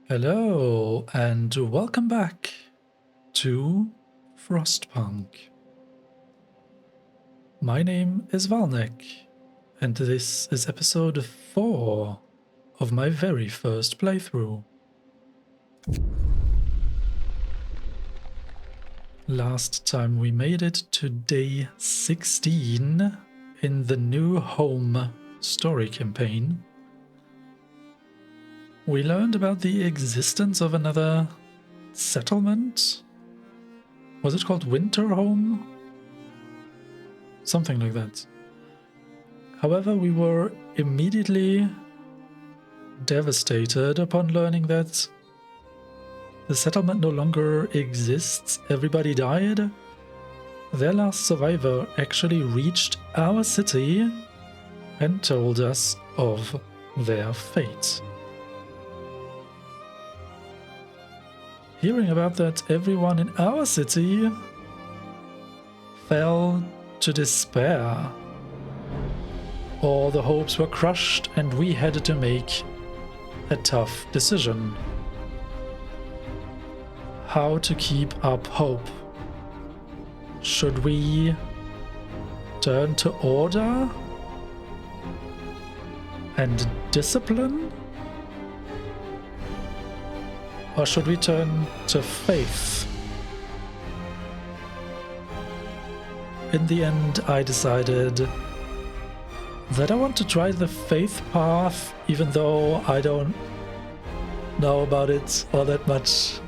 Hello and welcome back to Frostpunk. My name is Valnek and this is episode 4 of my very first playthrough. Last time we made it to day 16 in the new home story campaign. We learned about the existence of another settlement. Was it called Winterhome? Something like that. However, we were immediately devastated upon learning that the settlement no longer exists. Everybody died. Their last survivor actually reached our city and told us of their fate. Hearing about that, everyone in our city fell to despair. All the hopes were crushed and we had to make a tough decision. How to keep up hope? Should we turn to order and discipline? Or should we turn to faith? In the end, I decided that I want to try the faith path, even though I don't know about it all that much.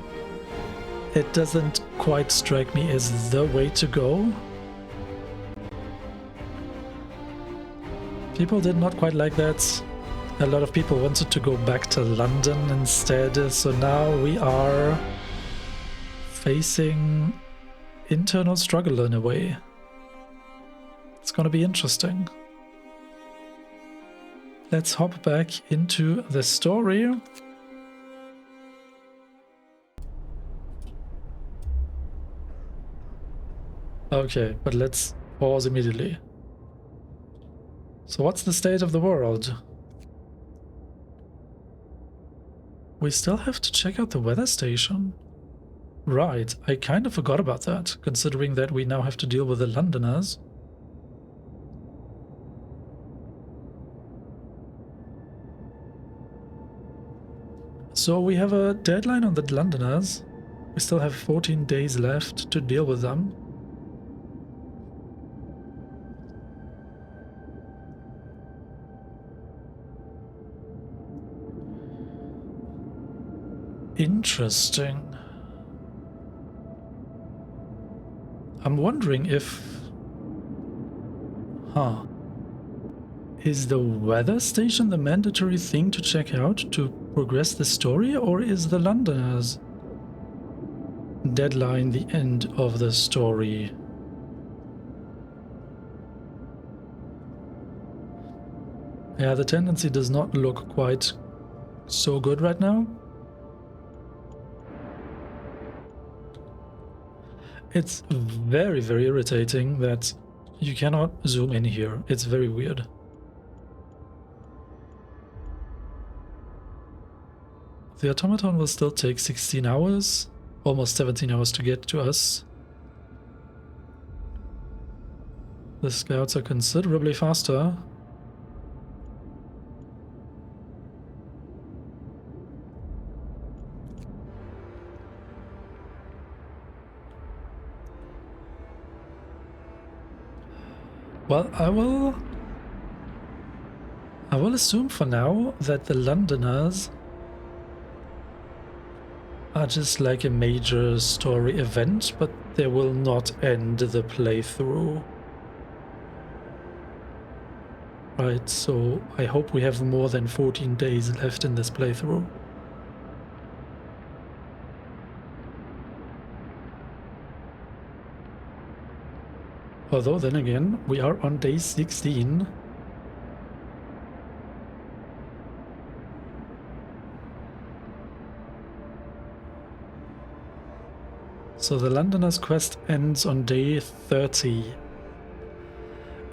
It doesn't quite strike me as the way to go. People did not quite like that. A lot of people wanted to go back to London instead, so now we are facing internal struggle in a way. It's gonna be interesting. Let's hop back into the story. Okay, but let's pause immediately. So what's the state of the world? We still have to check out the weather station. Right, I kind of forgot about that, considering that we now have to deal with the Londoners. So we have a deadline on the Londoners. We still have 14 days left to deal with them. Interesting. I'm wondering if... Is the weather station the mandatory thing to check out to progress the story, or is the Londoners' deadline the end of the story? Yeah, the tendency does not look quite so good right now. It's very, very irritating that you cannot zoom in here. It's very weird. The automaton will still take 16 hours, almost 17 hours to get to us. The scouts are considerably faster. Well, I will assume for now that the Londoners are just like a major story event, but they will not end the playthrough. Right, so I hope we have more than 14 days left in this playthrough. Although then again, we are on day 16. So the Londoners' quest ends on day 30.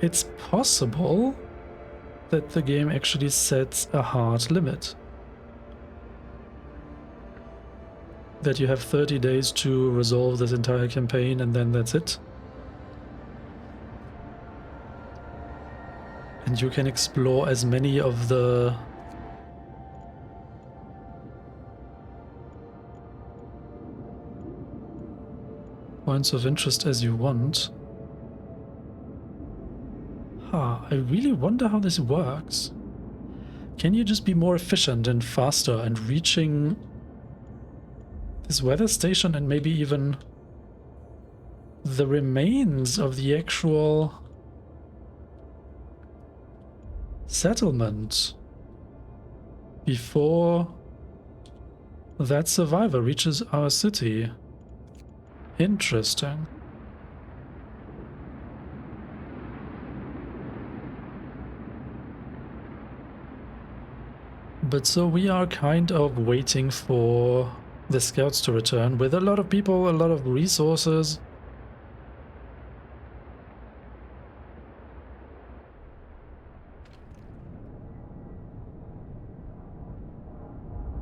It's possible that the game actually sets a hard limit. that you have 30 days to resolve this entire campaign and then that's it. And you can explore as many of the points of interest as you want. I really wonder how this works. Can you just be more efficient and faster and reaching this weather station and maybe even the remains of the actual settlement before that survivor reaches our city? Interesting. But so we are kind of waiting for the scouts to return with a lot of people, a lot of resources.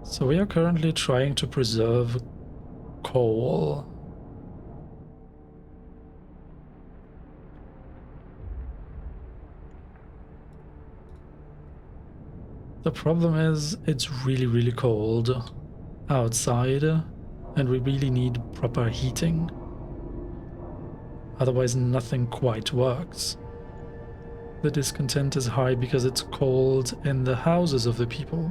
So we are currently trying to preserve coal. The problem is it's really, really cold outside and we really need proper heating. Otherwise nothing quite works. The discontent is high because it's cold in the houses of the people.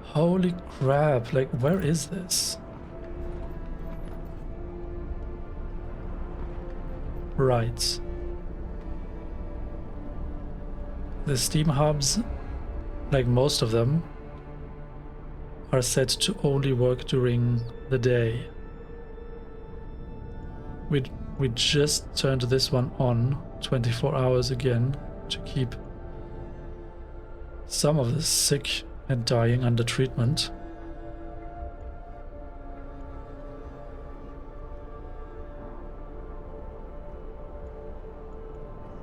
Holy crap, like where is this? Right. The steam hubs, like most of them, are set to only work during the day. We just turned this one on 24 hours again to keep some of the sick and dying under treatment.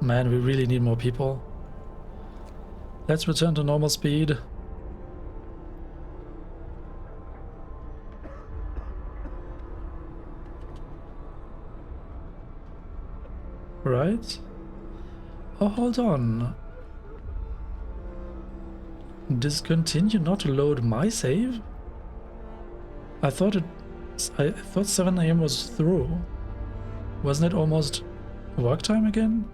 Man, we really need more people. Let's return to normal speed. Right? Oh, hold on. Discontinue not to load my save? I thought 7 AM was through. Wasn't it almost work time again?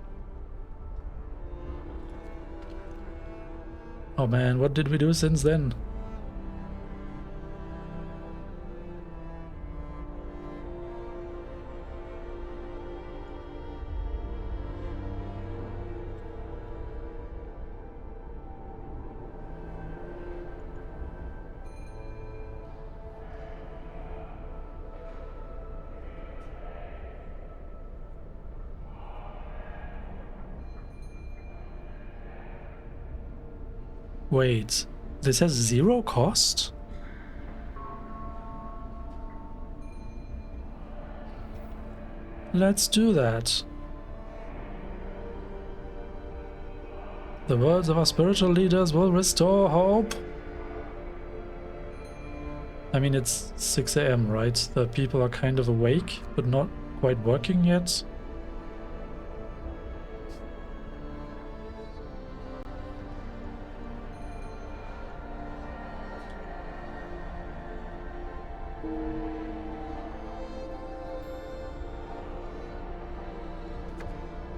Oh man, what did we do since then? Wait, this has 0 cost? Let's do that. The words of our spiritual leaders will restore hope. I mean, it's 6 AM, right? The people are kind of awake, but not quite working yet.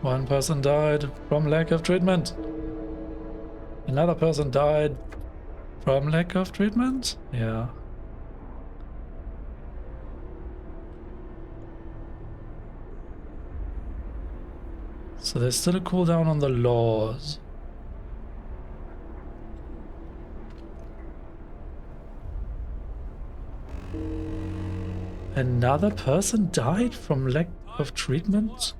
One person died from lack of treatment. Another person died from lack of treatment? Yeah. So there's still a cooldown on the laws. Another person died from lack of treatment?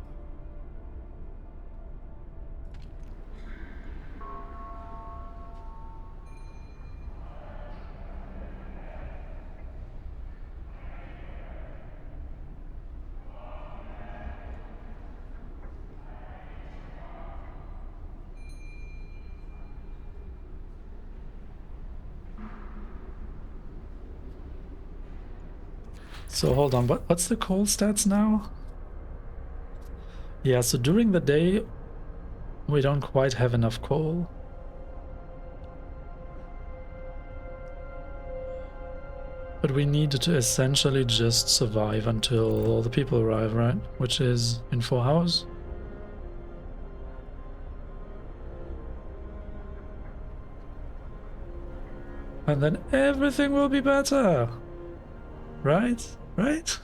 So hold on, what's the coal stats now? Yeah, so during the day we don't quite have enough coal. But we need to essentially just survive until all the people arrive, right? Which is in 4 hours. And then everything will be better. Right? Right?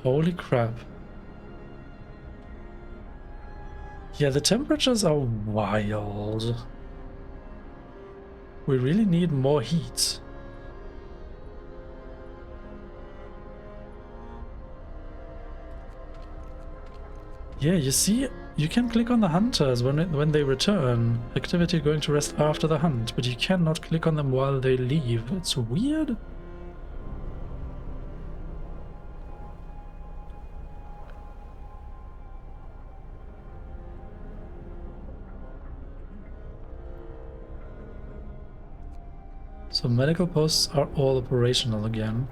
Holy crap. Yeah, the temperatures are wild. We really need more heat. Yeah, you see, you can click on the hunters when they return. Activity going to rest after the hunt, but you cannot click on them while they leave. It's weird. So medical posts are all operational again.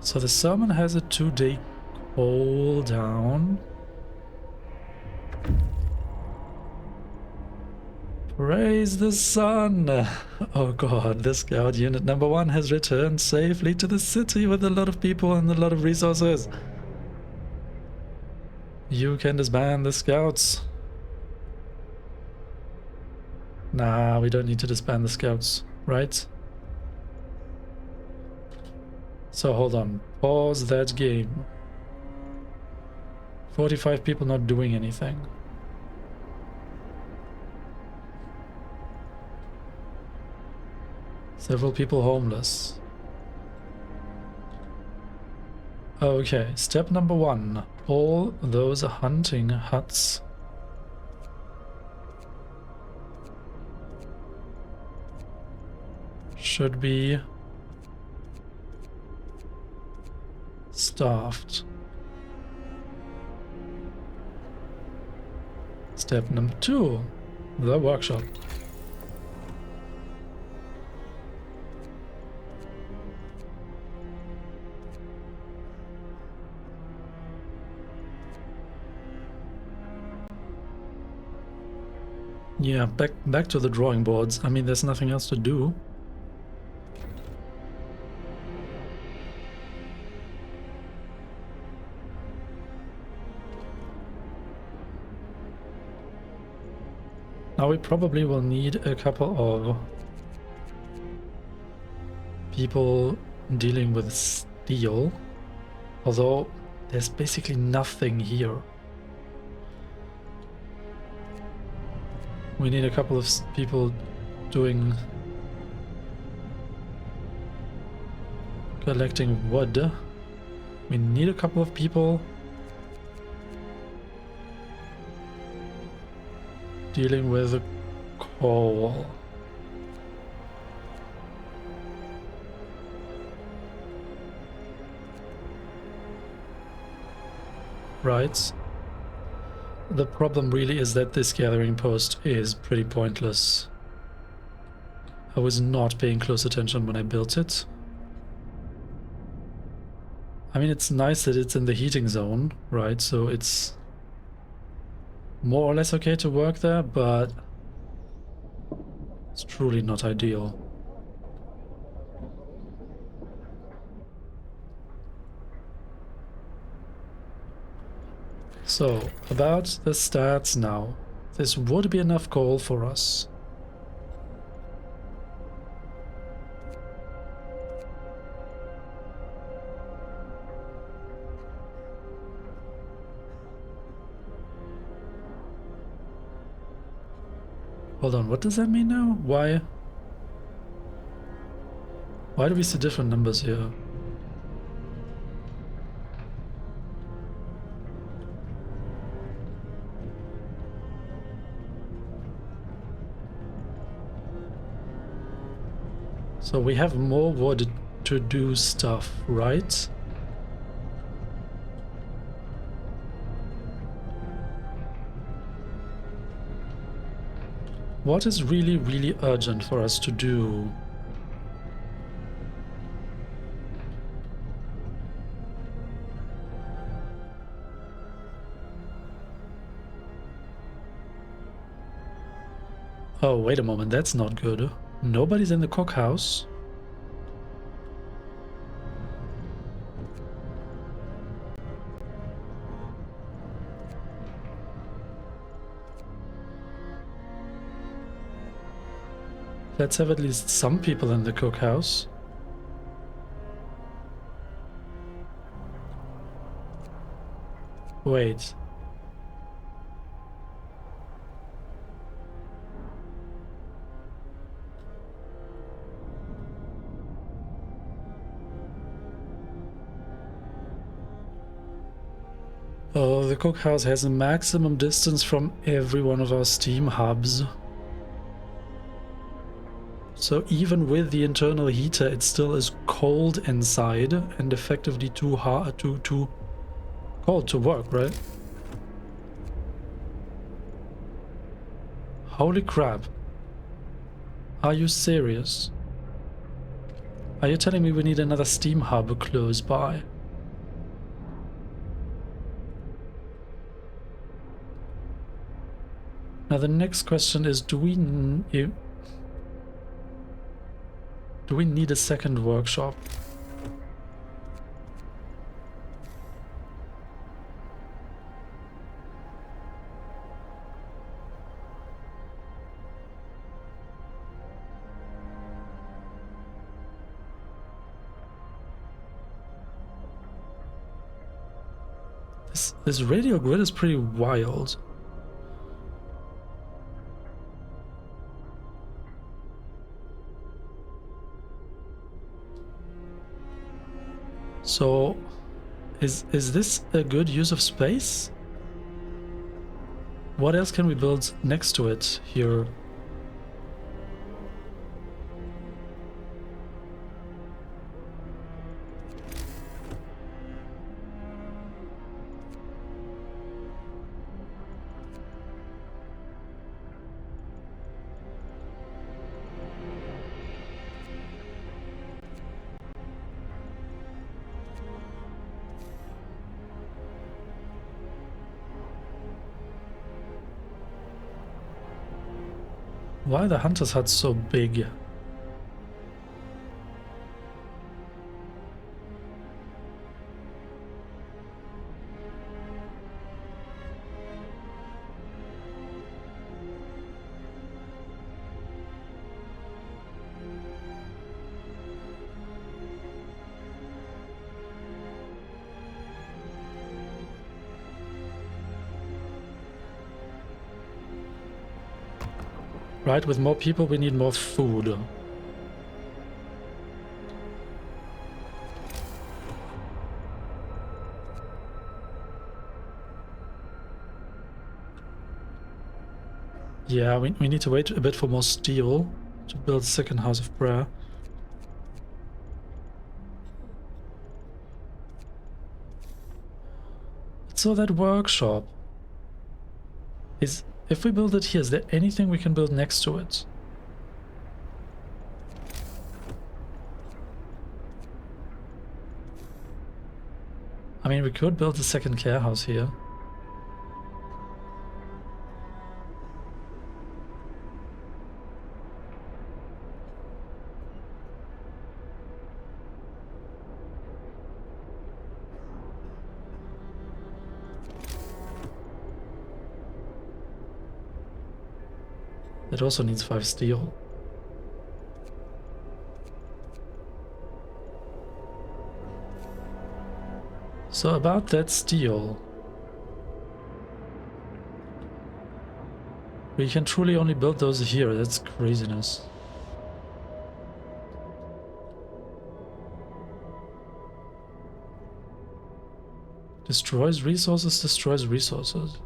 So the sermon has a 2-day cooldown. Praise the sun! Oh god, the scout unit number 1 has returned safely to the city with a lot of people and a lot of resources. You can disband the scouts. Nah, we don't need to disband the scouts, right? So hold on, pause that game. 45 people not doing anything. Several people homeless. Okay, step number 1. All those hunting huts should be staffed. Step number 2. The workshop. Yeah, back to the drawing boards. I mean, there's nothing else to do. Now we probably will need a couple of people dealing with steel. Although there's basically nothing here. We need a couple of people doing collecting wood. We need a couple of people dealing with coal. Right. The problem really is that this gathering post is pretty pointless. I was not paying close attention when I built it. I mean, it's nice that it's in the heating zone, right? So it's more or less okay to work there, but it's truly not ideal. So, about the stats now. This would be enough coal for us. Hold on, what does that mean now? Why do we see different numbers here? So we have more wood to do stuff, right? What is really, really urgent for us to do? Oh, wait a moment, that's not good. Nobody's in the cookhouse. Let's have at least some people in the cookhouse. Wait. Oh, the cookhouse has a maximum distance from every one of our steam hubs. So even with the internal heater, it still is cold inside and effectively too cold to work, right? Holy crap. Are you serious? Are you telling me we need another steam hub close by? Now the next question is, do we need a second workshop? This radial grid is pretty wild. So, is this a good use of space? What else can we build next to it here? Why are the hunter's hut so big? Right, with more people we need more food. Yeah, we need to wait a bit for more steel to build second house of prayer. So that workshop is, if we build it here, is there anything we can build next to it? I mean, we could build a second care house here. It also needs 5 steel. So about that steel. We can truly only build those here. That's craziness. Destroys resources.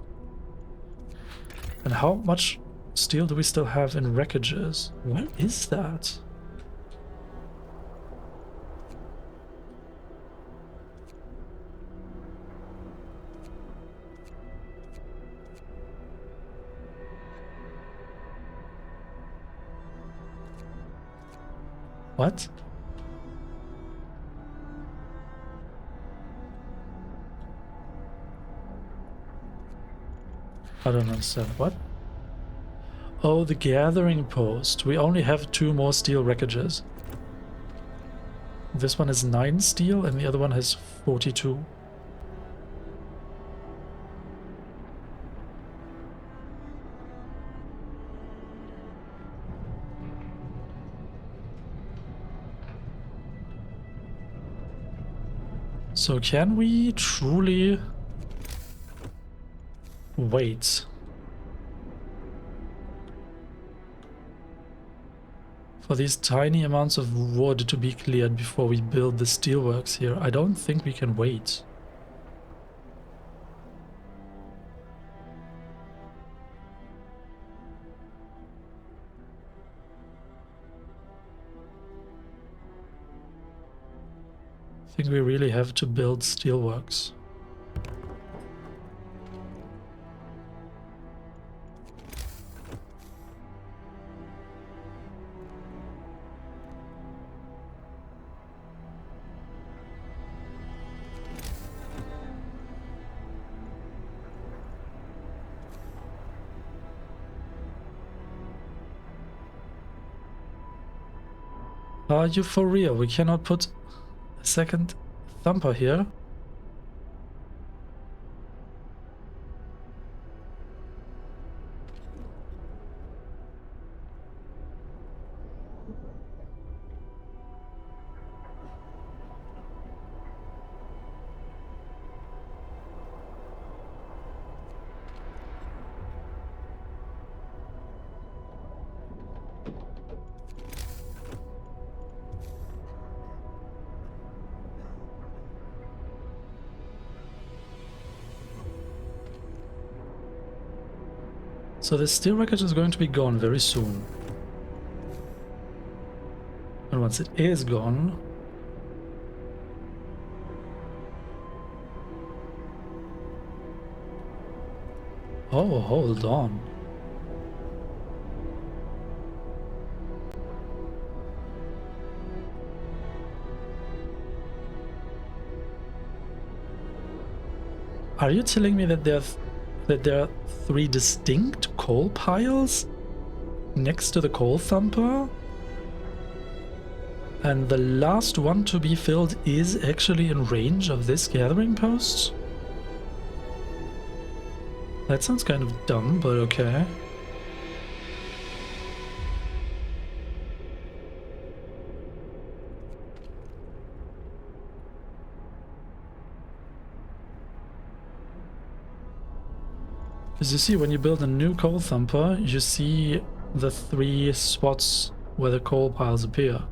And how much steel do we still have in wreckages? What is that? What? I don't understand. What? Oh, the gathering post. We only have 2 more steel wreckages. This one is 9 steel and the other one has 42. So can we truly wait for these tiny amounts of wood to be cleared before we build the steelworks here? I don't think we can wait. I think we really have to build steelworks. Are you for real? We cannot put a second thumper here? So the steel wreckage is going to be gone very soon. And once it is gone... Oh, hold on. Are you telling me that there are 3 distinct coal piles next to the coal thumper? And the last one to be filled is actually in range of this gathering post? That sounds kind of dumb, but okay. As you see, when you build a new coal thumper, you see the 3 spots where the coal piles appear.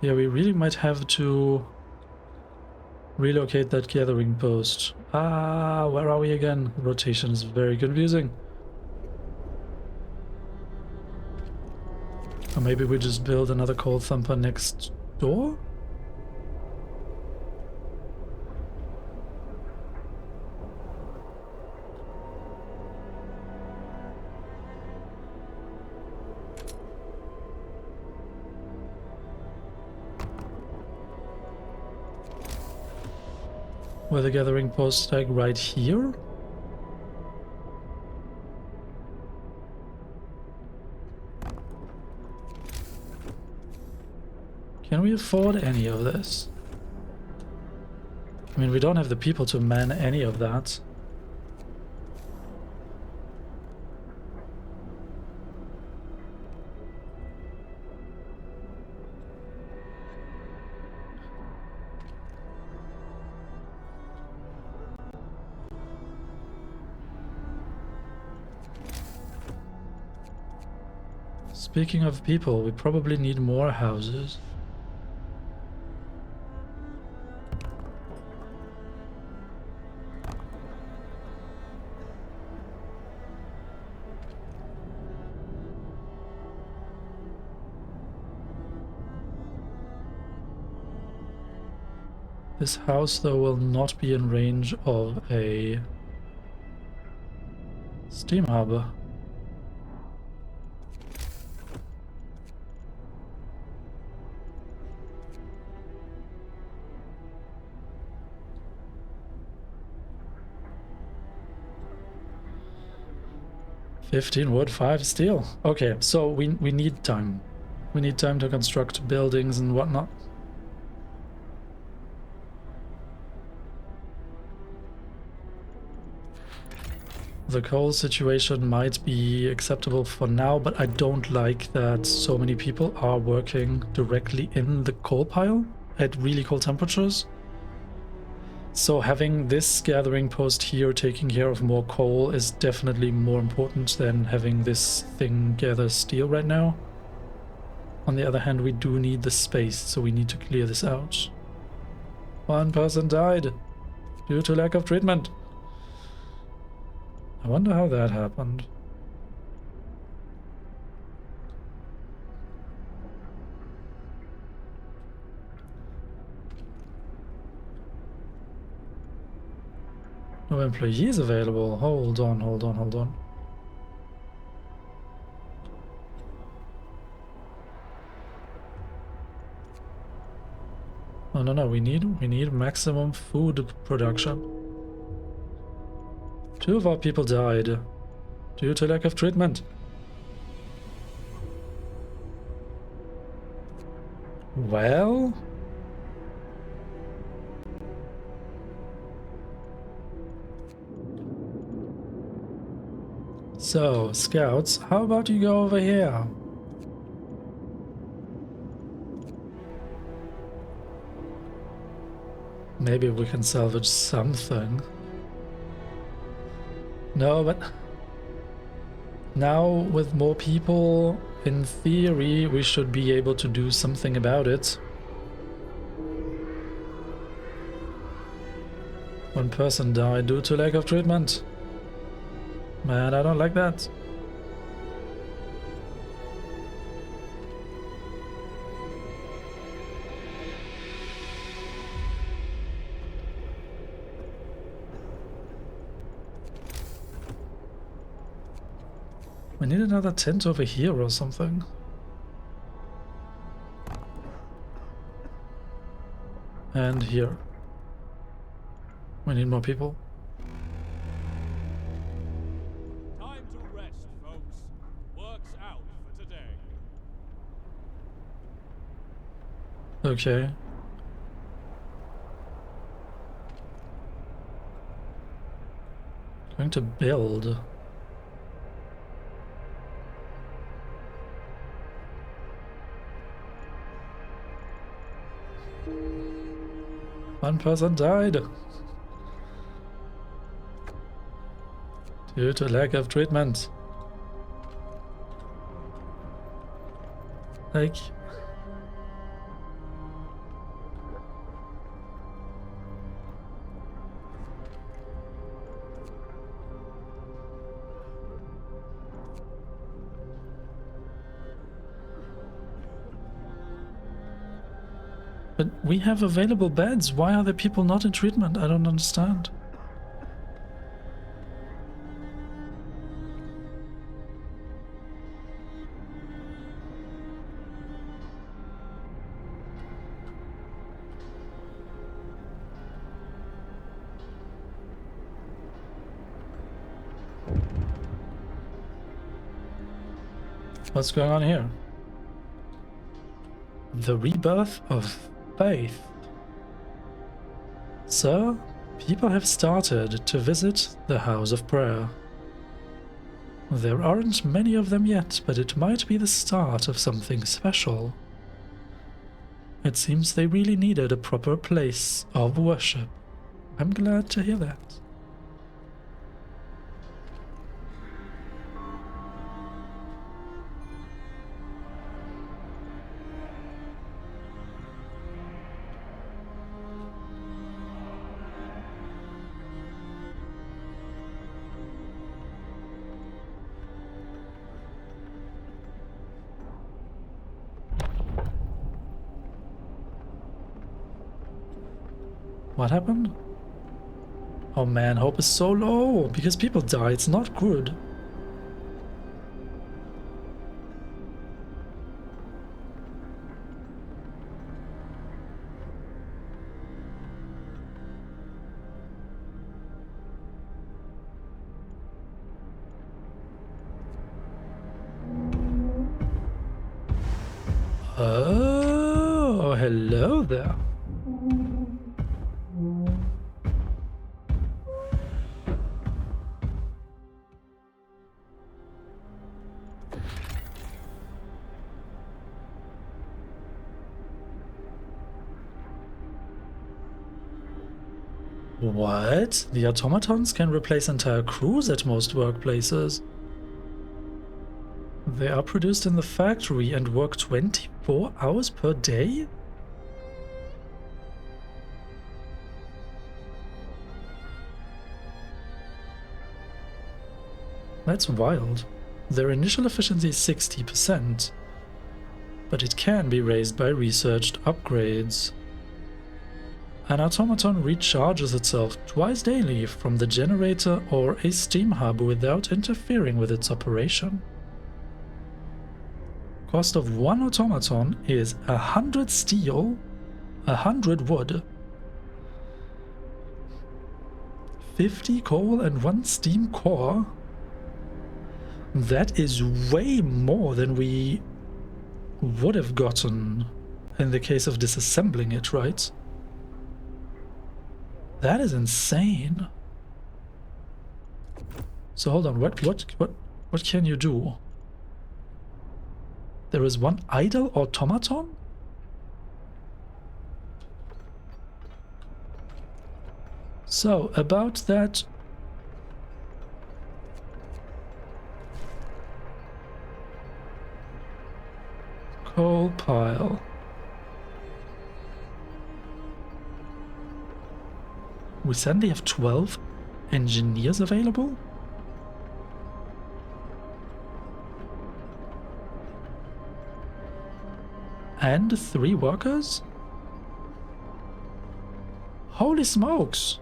Yeah, we really might have to relocate that gathering post. Ah, where are we again? Rotation is very confusing. Or maybe we just build another coal thumper next door? Where the gathering post, like right here? Can we afford any of this? I mean, we don't have the people to man any of that. Speaking of people, we probably need more houses. This house, though, will not be in range of a steam harbor. $15 wood, 5 steel. Okay, so we need time. We need time to construct buildings and whatnot. The coal situation might be acceptable for now, but I don't like that so many people are working directly in the coal pile at really cold temperatures. So having this gathering post here taking care of more coal is definitely more important than having this thing gather steel right now. On the other hand, we do need the space, so we need to clear this out. One person died due to lack of treatment. I wonder how that happened. No employees available. Hold on. No. We need maximum food production. 2 of our people died due to lack of treatment. Well, so scouts, how about you go over here? Maybe we can salvage something. No, but now with more people, in theory, we should be able to do something about it. One person died due to lack of treatment. Man, I don't like that. We need another tent over here or something. And here. We need more people. Time to rest, folks. Work's out for today. Okay. Going to build. One person died due to lack of treatment. Like, but we have available beds. Why are the people not in treatment? I don't understand. What's going on here? The rebirth of faith. Sir, people have started to visit the House of Prayer. There aren't many of them yet, but it might be the start of something special. It seems they really needed a proper place of worship. I'm glad to hear that. What happened? Oh man, hope is so low because people die. It's not good. Oh, hello there. What? The automatons can replace entire crews at most workplaces. They are produced in the factory and work 24 hours per day? That's wild. Their initial efficiency is 60%, but it can be raised by researched upgrades. An automaton recharges itself twice daily from the generator or a steam hub without interfering with its operation. Cost of one automaton is 100 steel, 100 wood, 50 coal and 1 steam core. That is way more than we would have gotten in the case of disassembling it, right? That is insane. So hold on, what can you do? There is one idle automaton? So about that coal pile. We suddenly have 12 engineers available? And 3 workers? Holy smokes!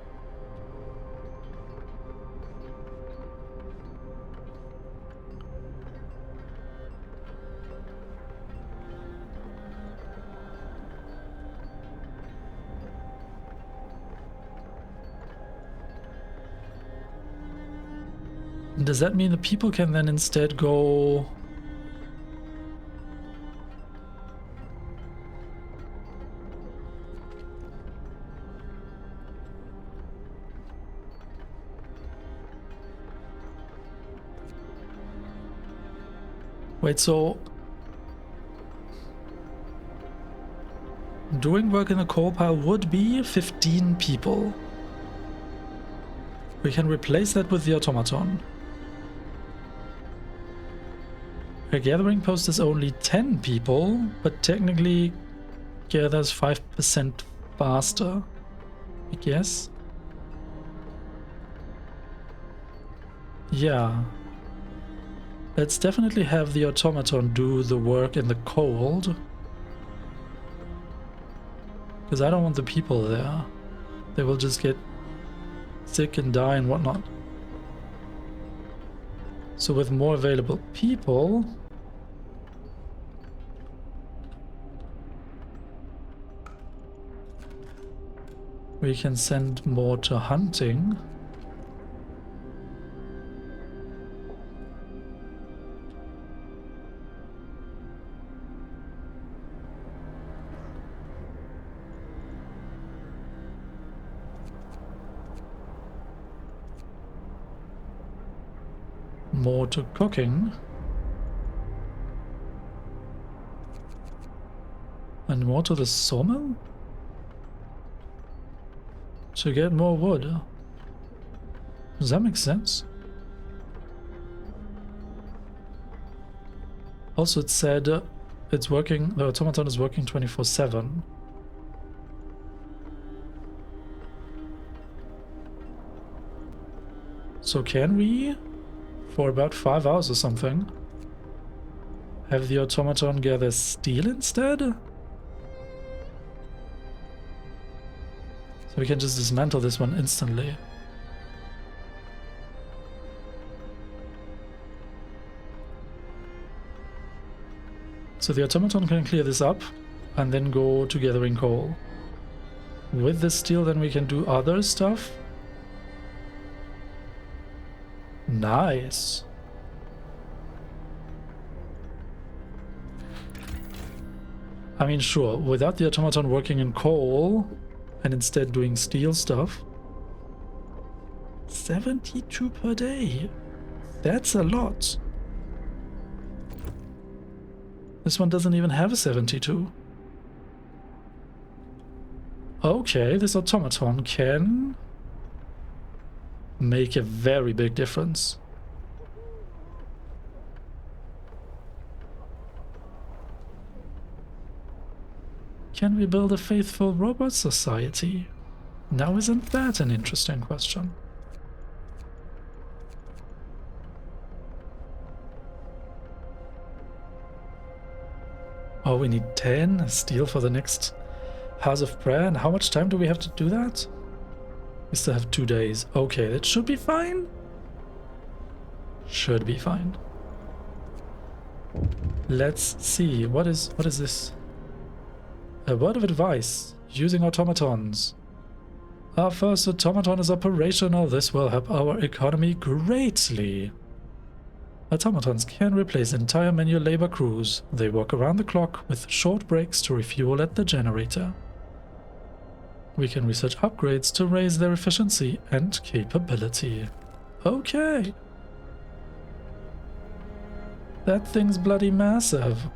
Does that mean the people can then instead go... Wait, so... doing work in the coal pile would be 15 people. We can replace that with the automaton. A gathering post is only 10 people, but technically gathers 5% faster, I guess. Yeah. Let's definitely have the automaton do the work in the cold. Because I don't want the people there. They will just get sick and die and whatnot. So with more available people... we can send more to hunting. more to cooking. And more to the sawmill? To get more wood. Does that make sense? Also, it said it's working, the automaton is working 24/7. So can we, for about 5 hours or something, have the automaton gather steel instead? So we can just dismantle this one instantly. So the automaton can clear this up and then go to gathering coal. With the steel then we can do other stuff. Nice. I mean, sure, without the automaton working in coal and instead doing steel stuff. 72 per day. That's a lot. This one doesn't even have a 72. Okay, this automaton can make a very big difference. Can we build a faithful robot society? Now isn't that an interesting question? Oh, we need 10 steel for the next House of Prayer. And how much time do we have to do that? We still have 2 days. Okay, that should be fine. Should be fine. Let's see. What is this? A word of advice. Using automatons. Our first automaton is operational. This will help our economy greatly. Automatons can replace entire manual labor crews. They work around the clock with short breaks to refuel at the generator. We can research upgrades to raise their efficiency and capability. Okay. That thing's bloody massive.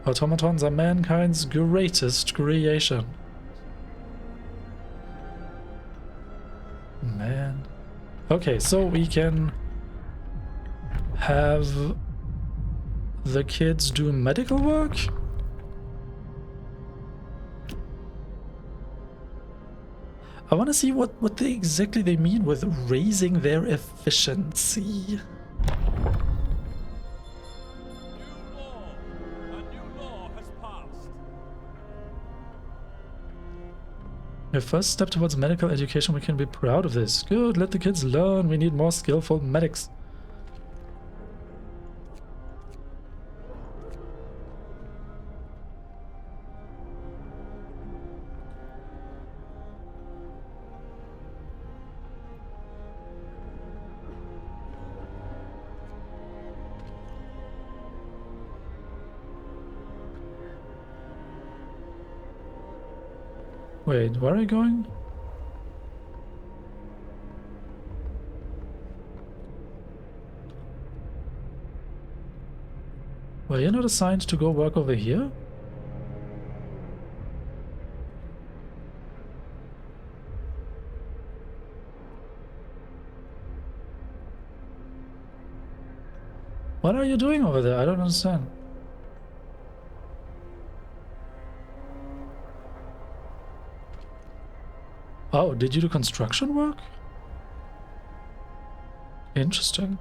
Automatons are mankind's greatest creation. Man. Okay, so we can have the kids do medical work? I want to see what exactly they mean with raising their efficiency. Your first step towards medical education, we can be proud of this. Good, let the kids learn. We need more skillful medics. Wait, where are you going? Well, you're not assigned to go work over here? What are you doing over there? I don't understand. Oh, did you do construction work? Interesting.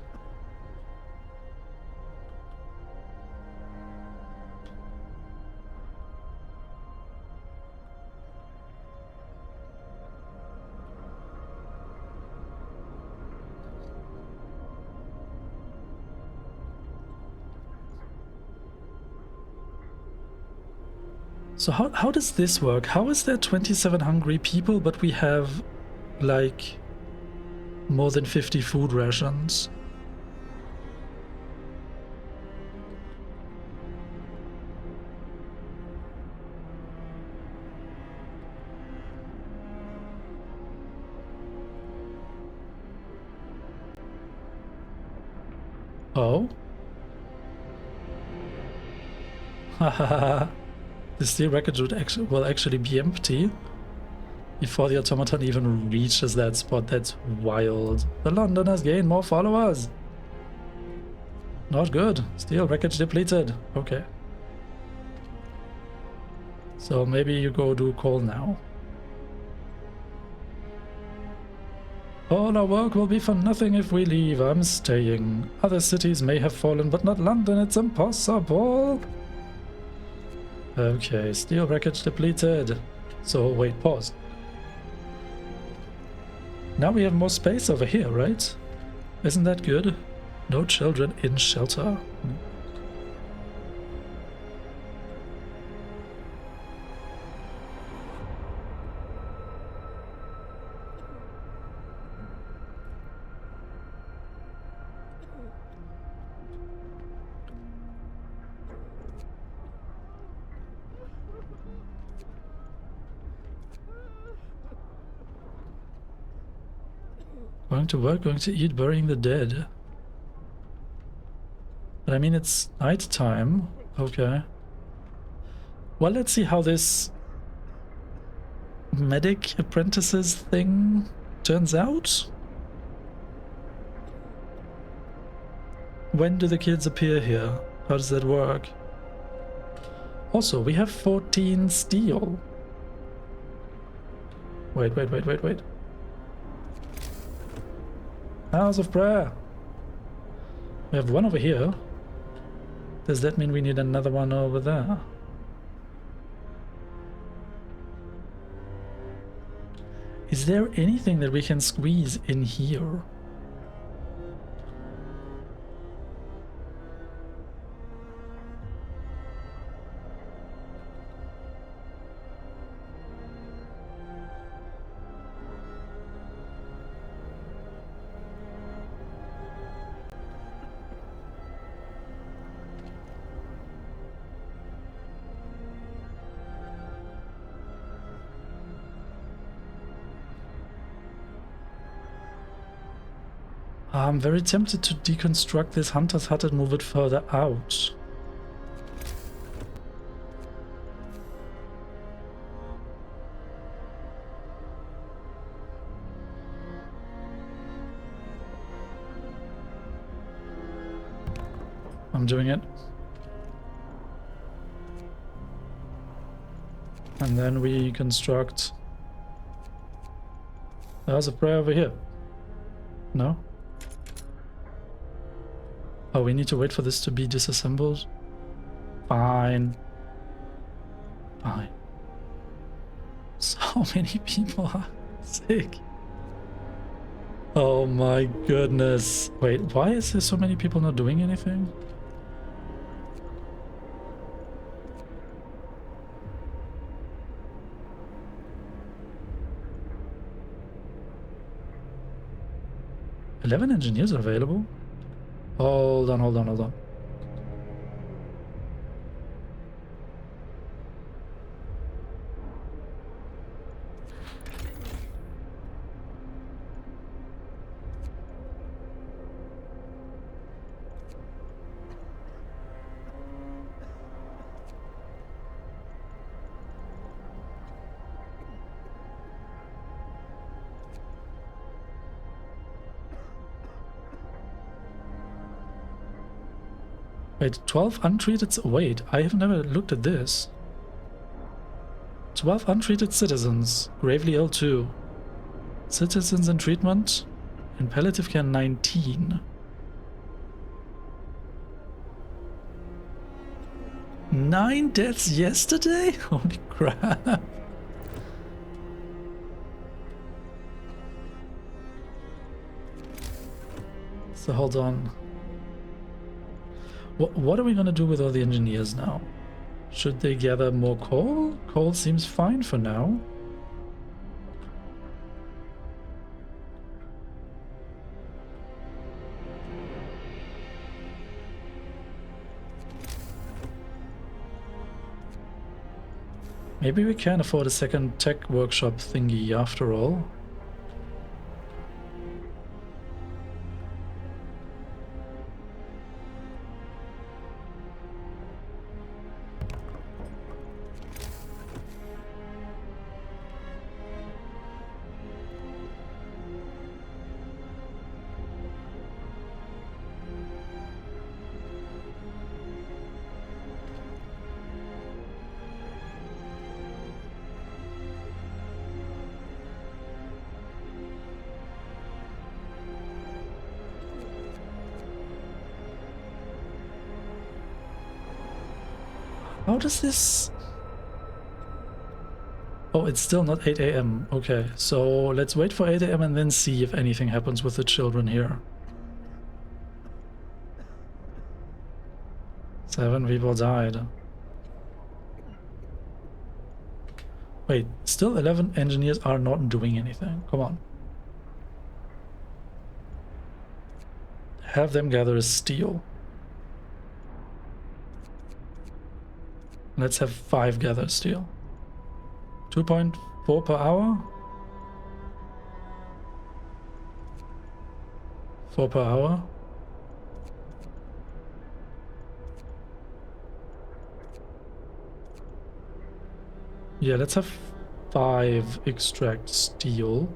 So how does this work? How is there 27 hungry people, but we have, like, more than 50 food rations? Oh? Hahaha. The steel wreckage will actually be empty before the automaton even reaches that spot. That's wild. The London has gained more followers. Not good. Steel wreckage depleted. Okay. So maybe you go do coal now. All our work will be for nothing if we leave. I'm staying. Other cities may have fallen, but not London. It's impossible. Okay, steel wreckage depleted. So wait, pause. Now we have more space over here, right? Isn't that good? No children in shelter. Going to work, going to eat, burying the dead. But I mean, it's night time. Okay. Well, let's see how this medic apprentices thing turns out. When do the kids appear here? How does that work? Also, we have 14 steel. Wait. House of Prayer. We have one over here. Does that mean we need another one over there? Is there anything that we can squeeze in here? I'm very tempted to deconstruct this hunter's hut and move it further out. I'm doing it. And then we construct the House of Prayer over here. No? Oh, we need to wait for this to be disassembled? Fine. Fine. So many people are sick. Oh my goodness. Wait, why is there so many people not doing anything? "11 engineers are available?" Hold on. Wait, 12 untreated... Wait, I have never looked at this. 12 untreated citizens, gravely ill too. Citizens in treatment, in palliative care 19. 9 deaths yesterday? Holy crap. So hold on. What are we gonna do with all the engineers now? Should they gather more coal? Coal seems fine for now. Maybe we can afford a second tech workshop thingy after all. How does this... Oh, it's still not 8 a.m. Okay, so let's wait for 8 a.m. and then see if anything happens with the children here. 7 people died. Wait, still 11 engineers are not doing anything. Come on. Have them gather steel. Let's have 5 gather steel. 2.4 per hour? 4 per hour? Yeah, let's have 5 extract steel.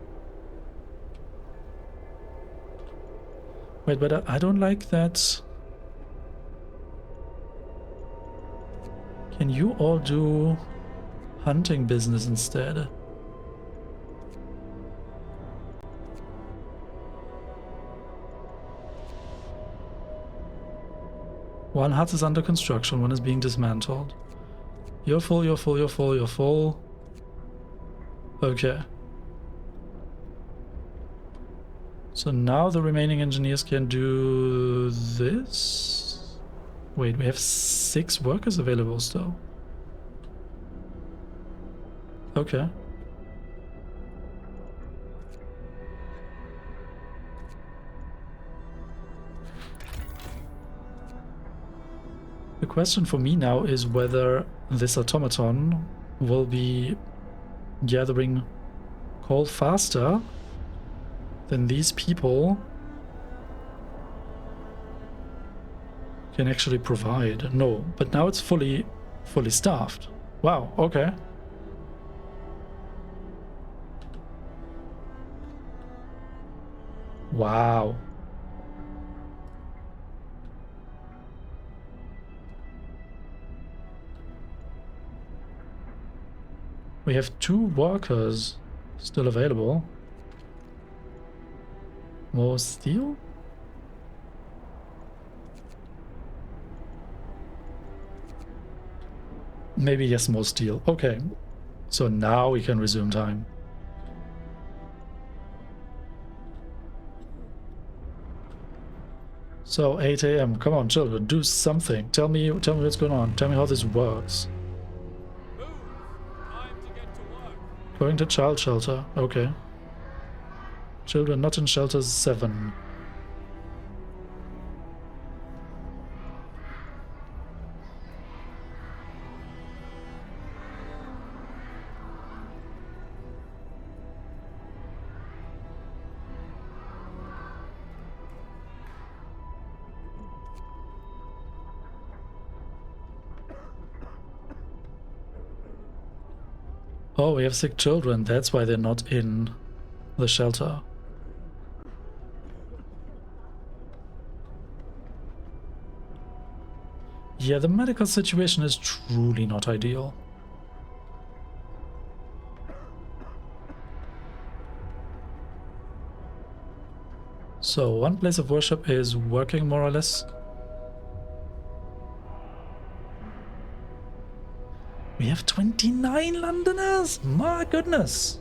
Wait, but I don't like that. Can you all do hunting business instead? One hut is under construction, one is being dismantled. You're full, you're full, you're full, you're full. Okay. So now the remaining engineers can do this. Wait, we have 6 workers available still. Okay. The question for me now is whether this automaton will be gathering coal faster than these people can actually provide. No, but now it's fully staffed. Wow, okay. Wow. We have 2 workers still available. More steel? Maybe yes, more steel. Okay. So now we can resume time. So 8 a.m. Come on, children, do something. Tell me what's going on. Tell me how this works. Move! Time to get to work. Going to child shelter. Okay. Children not in shelter 7. Oh, we have sick children. That's why they're not in the shelter. Yeah, the medical situation is truly not ideal. So, one place of worship is working more or less. We have 29 Londoners! My goodness!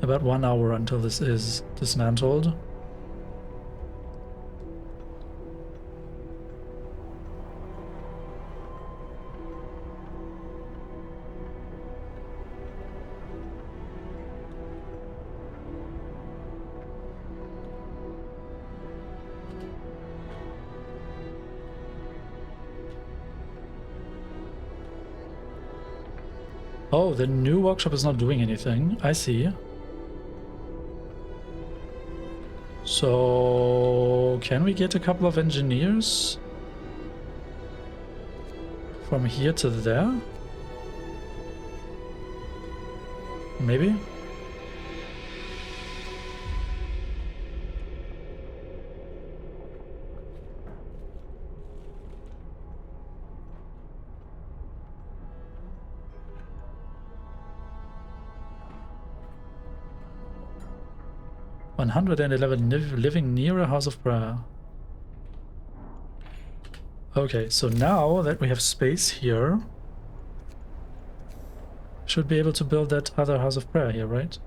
About 1 hour until this is dismantled. Oh, the new workshop is not doing anything. I see. So, can we get a couple of engineers from here to there? Maybe? (111) living near a house of prayer. Okay, so now that we have space here, should be able to build that other house of prayer here, right?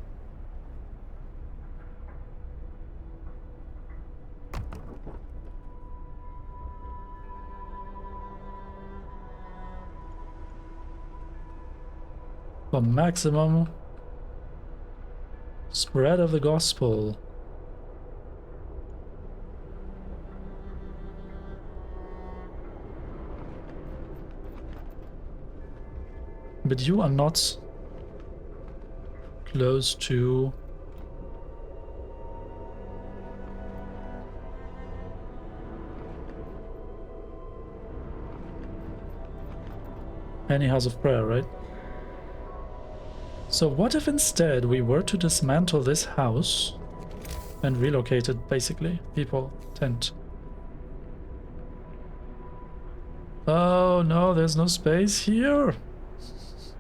For maximum spread of the gospel. But you are not close to any house of prayer, right? So what if instead we were to dismantle this house and relocate it, basically? People, tent. Oh no, there's no space here.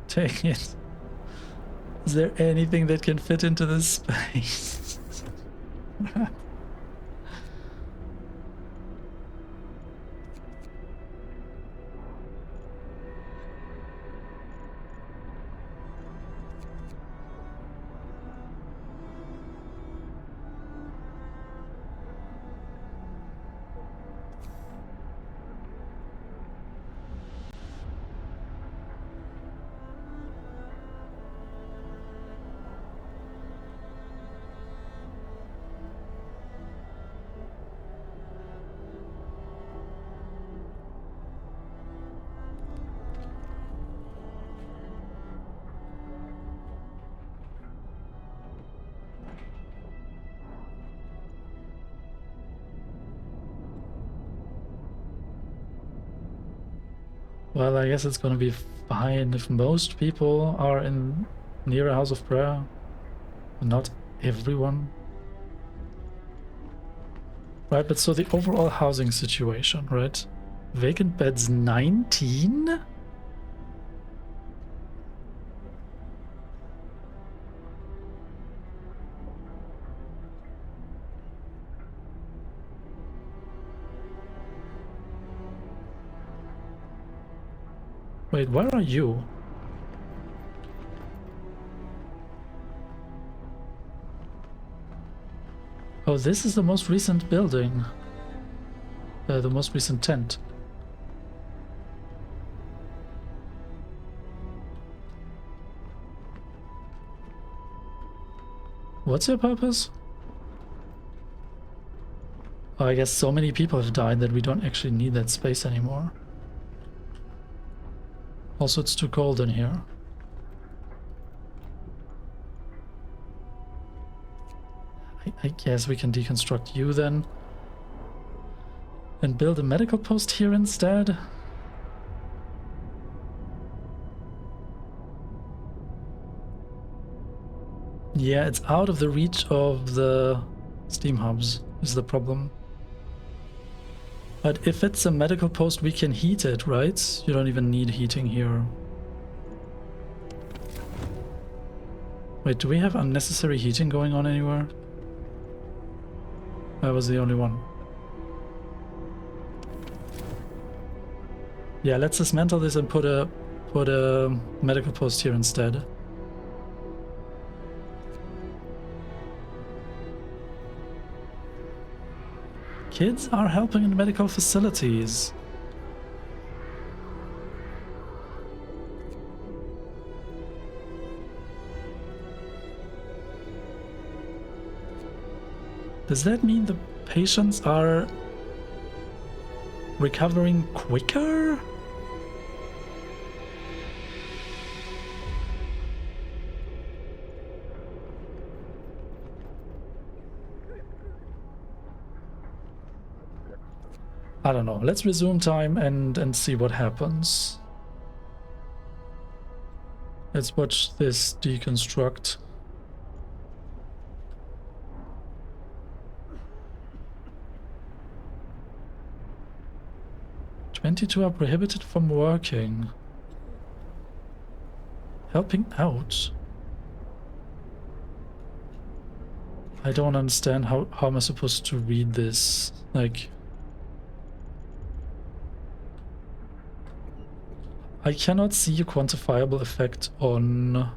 Take it. Is there anything that can fit into this space? Well, I guess it's gonna be fine if most people are in near a house of prayer. Not everyone. Right, but so the overall housing situation, right? Vacant beds 19? Wait, where are you? Oh, this is the most recent building. The most recent tent. What's your purpose? Oh, I guess so many people have died that we don't actually need that space anymore. Also, it's too cold in here. I guess we can deconstruct you then. And build a medical post here instead. Yeah, it's out of the reach of the steam hubs, is the problem. But if it's a medical post, we can heat it, right? You don't even need heating here. Wait, do we have unnecessary heating going on anywhere? I was the only one. Yeah, let's dismantle this and put a medical post here instead. Kids are helping in medical facilities. Does that mean the patients are recovering quicker? I don't know. Let's resume time and see what happens. Let's watch this deconstruct. "22 are prohibited from working." Helping out? I don't understand how am I supposed to read this? Like... I cannot see a quantifiable effect on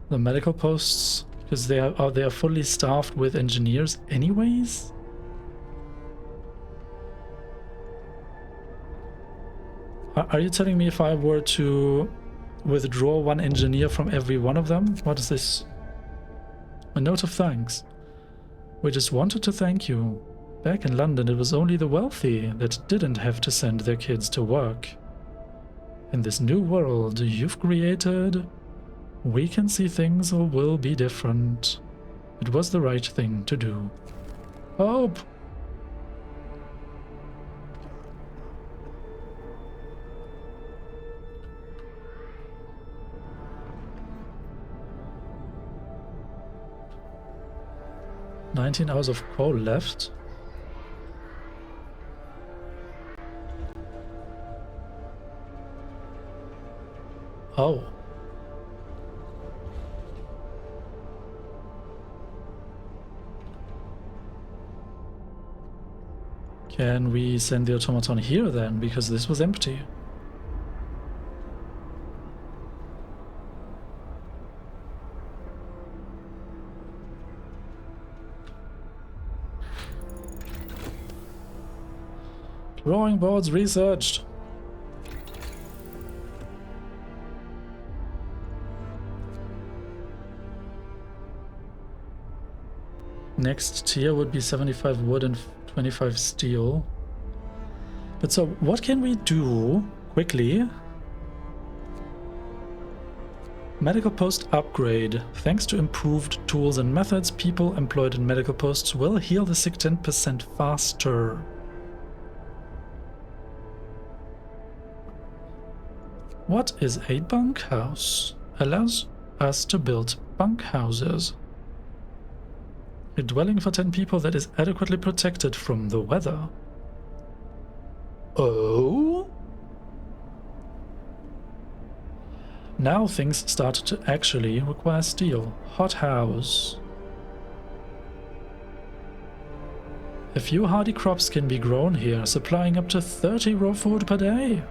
the medical posts because they are fully staffed with engineers anyways. Are you telling me if I were to withdraw one engineer from every one of them? What is this? A note of thanks. We just wanted to thank you. Back in London, it was only the wealthy that didn't have to send their kids to work. In this new world you've created, we can see things will be different. It was the right thing to do. Hope! "19 hours of coal left." Oh. Can we send the automaton here then? Because this was empty. Drawing boards researched. Next tier would be 75 wood and 25 steel. But so what can we do quickly? Medical post upgrade. Thanks to improved tools and methods, people employed in medical posts will heal the sick 10% faster. What is a bunkhouse? Allows us to build bunkhouses. A dwelling for 10 people that is adequately protected from the weather. Oh? Now things start to actually require steel. Hothouse. A few hardy crops can be grown here, supplying up to 30 raw food per day.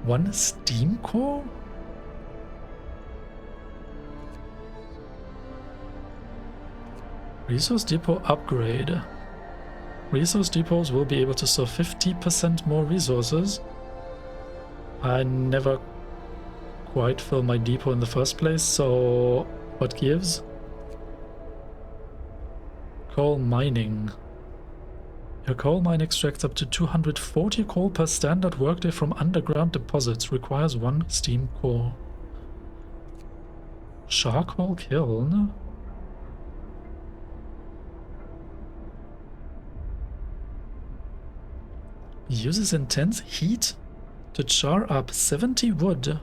1 steam core? Resource depot upgrade. Resource depots will be able to serve 50% more resources. I never quite fill my depot in the first place, so what gives? Coal mining. Your coal mine extracts up to 240 coal per standard workday from underground deposits. Requires 1 steam core. Charcoal kiln? Uses intense heat to char up 70 wood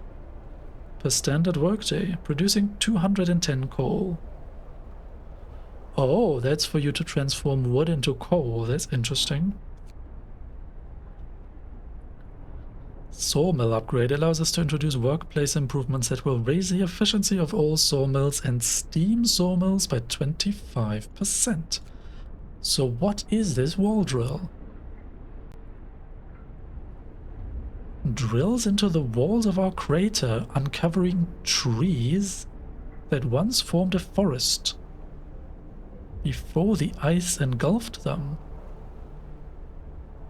per standard workday, producing 210 coal. Oh, that's for you to transform wood into coal. That's interesting. Sawmill upgrade allows us to introduce workplace improvements that will raise the efficiency of all sawmills and steam sawmills by 25%. So what is this wall drill? Drills into the walls of our crater, uncovering trees that once formed a forest before the ice engulfed them.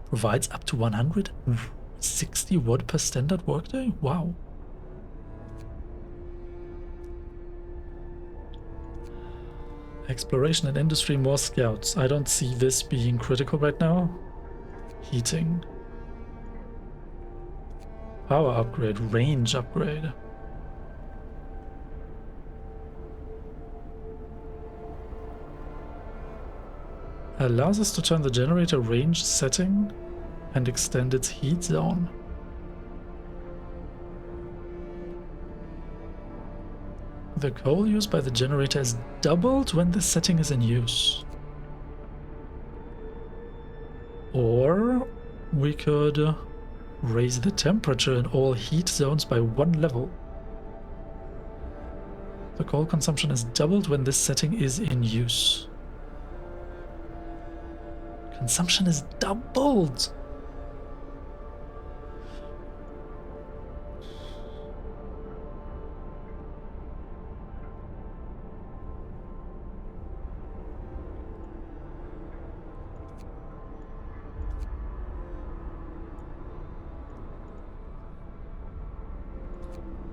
Provides up to 160 wood per standard workday? Wow. Exploration and industry, more scouts. I don't see this being critical right now. Heating. Power upgrade, range upgrade. Allows us to turn the generator range setting and extend its heat zone. The coal used by the generator is doubled when the setting is in use. Or we could raise the temperature in all heat zones by 1 level. The coal consumption is doubled when this setting is in use. consumption is doubled.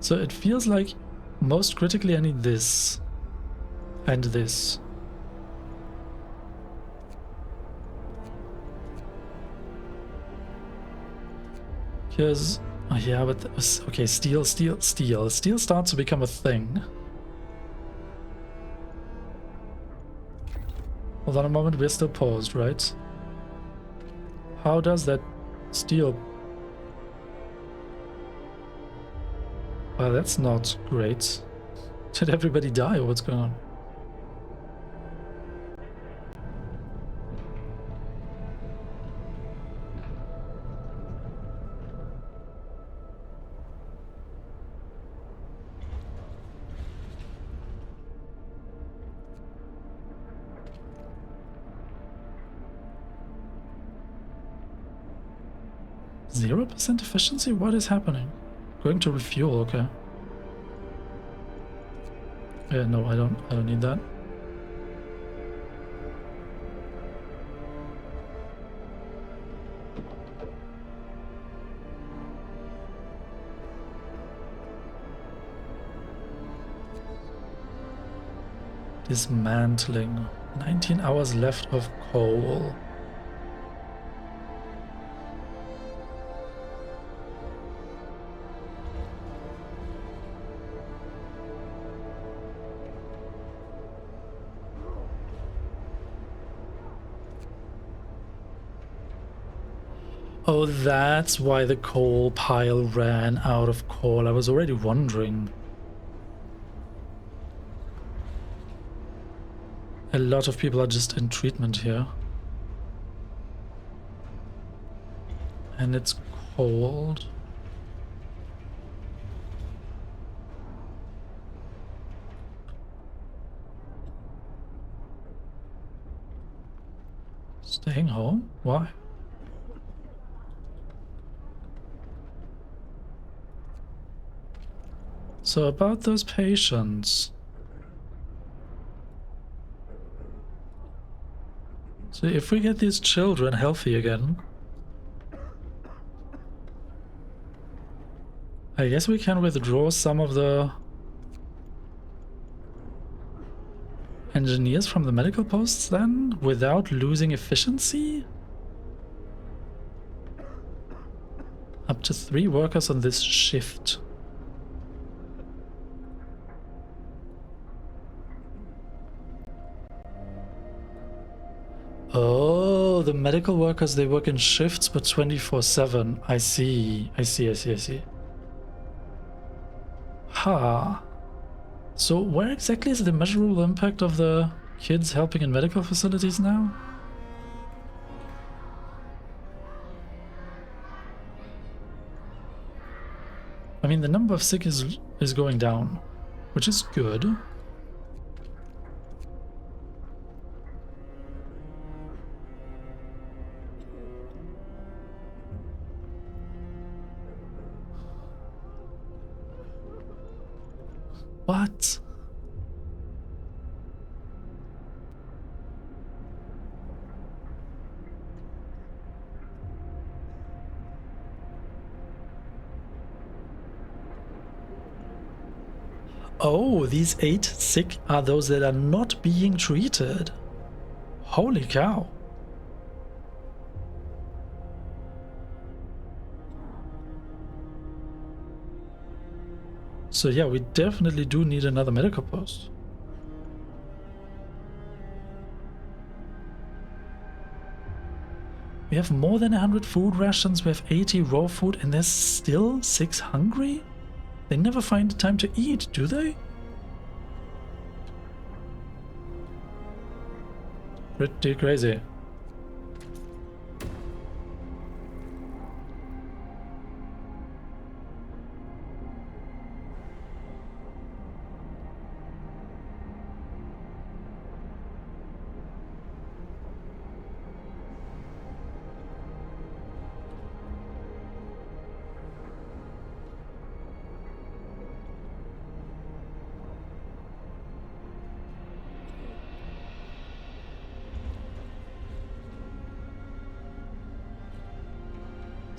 So it feels like most critically I need this and this. Because, oh yeah, but okay, steel. Steel starts to become a thing. Hold on a moment, we're still paused, right? How does that steel... Well, that's not great. Did everybody die or what's going on? %0 efficiency? What is happening? Going to refuel, okay. Yeah, no, I don't need that. Dismantling. 19 hours left of coal. Oh, that's why the coal pile ran out of coal. I was already wondering. A lot of people are just in treatment here. And it's cold. Staying home? Why? So about those patients. So if we get these children healthy again, I guess we can withdraw some of the engineers from the medical posts then, without losing efficiency? Up to 3 workers on this shift. Oh, the medical workers, they work in shifts but 24/7. I see. Ha. So where exactly is the measurable impact of the kids helping in medical facilities now? I mean, the number of sick is going down, which is good. What? Oh, these 8 sick are those that are not being treated. Holy cow. So yeah, we definitely do need another medical post. We have more than 100 food rations, we have 80 raw food, and there's still 6 hungry? They never find the time to eat, do they? Pretty crazy.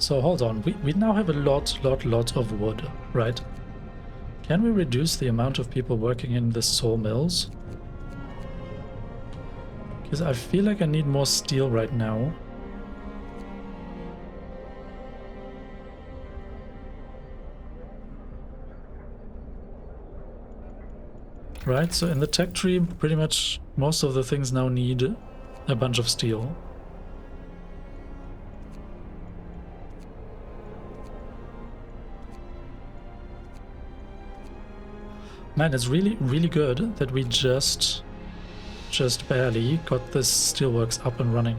So hold on, we now have a lot of wood, right? Can we reduce the amount of people working in the sawmills? Because I feel like I need more steel right now. Right, so in the tech tree, pretty much most of the things now need a bunch of steel. Man, it's really good that we just barely got this steelworks up and running.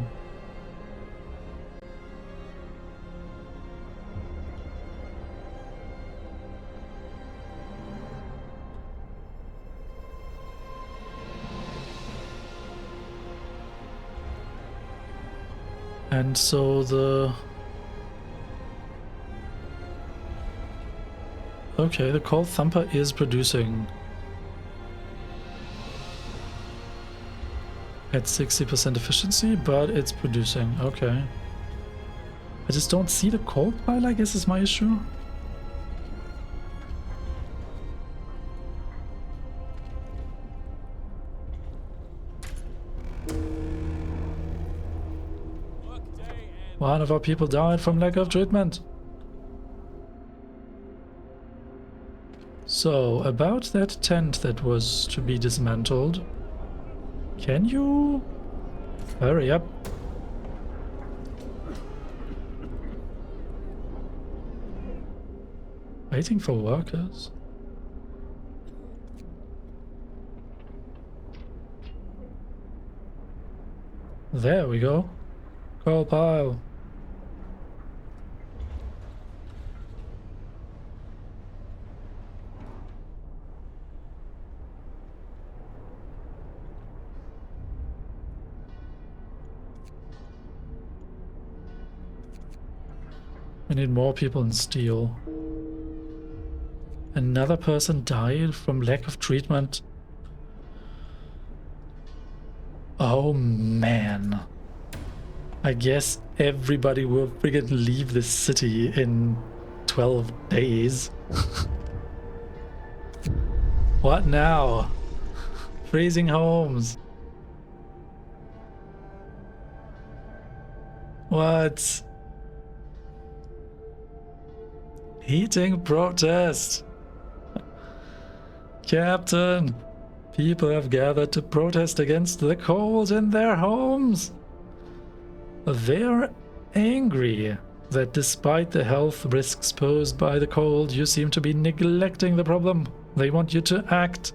And so the... Okay, the Coal Thumper is producing at 60% efficiency, but it's producing. Okay. I just don't see the coal pile, I guess, is my issue. One of our people died from lack of treatment. So, about that tent that was to be dismantled, can you hurry up? Waiting for workers? There we go. Coal pile. We need more people in steel. Another person died from lack of treatment. Oh man. I guess everybody will friggin' leave this city in 12 days. What now? Freezing homes. What? Heating protest. Captain, people have gathered to protest against the cold in their homes. They're angry that despite the health risks posed by the cold, you seem to be neglecting the problem. They want you to act.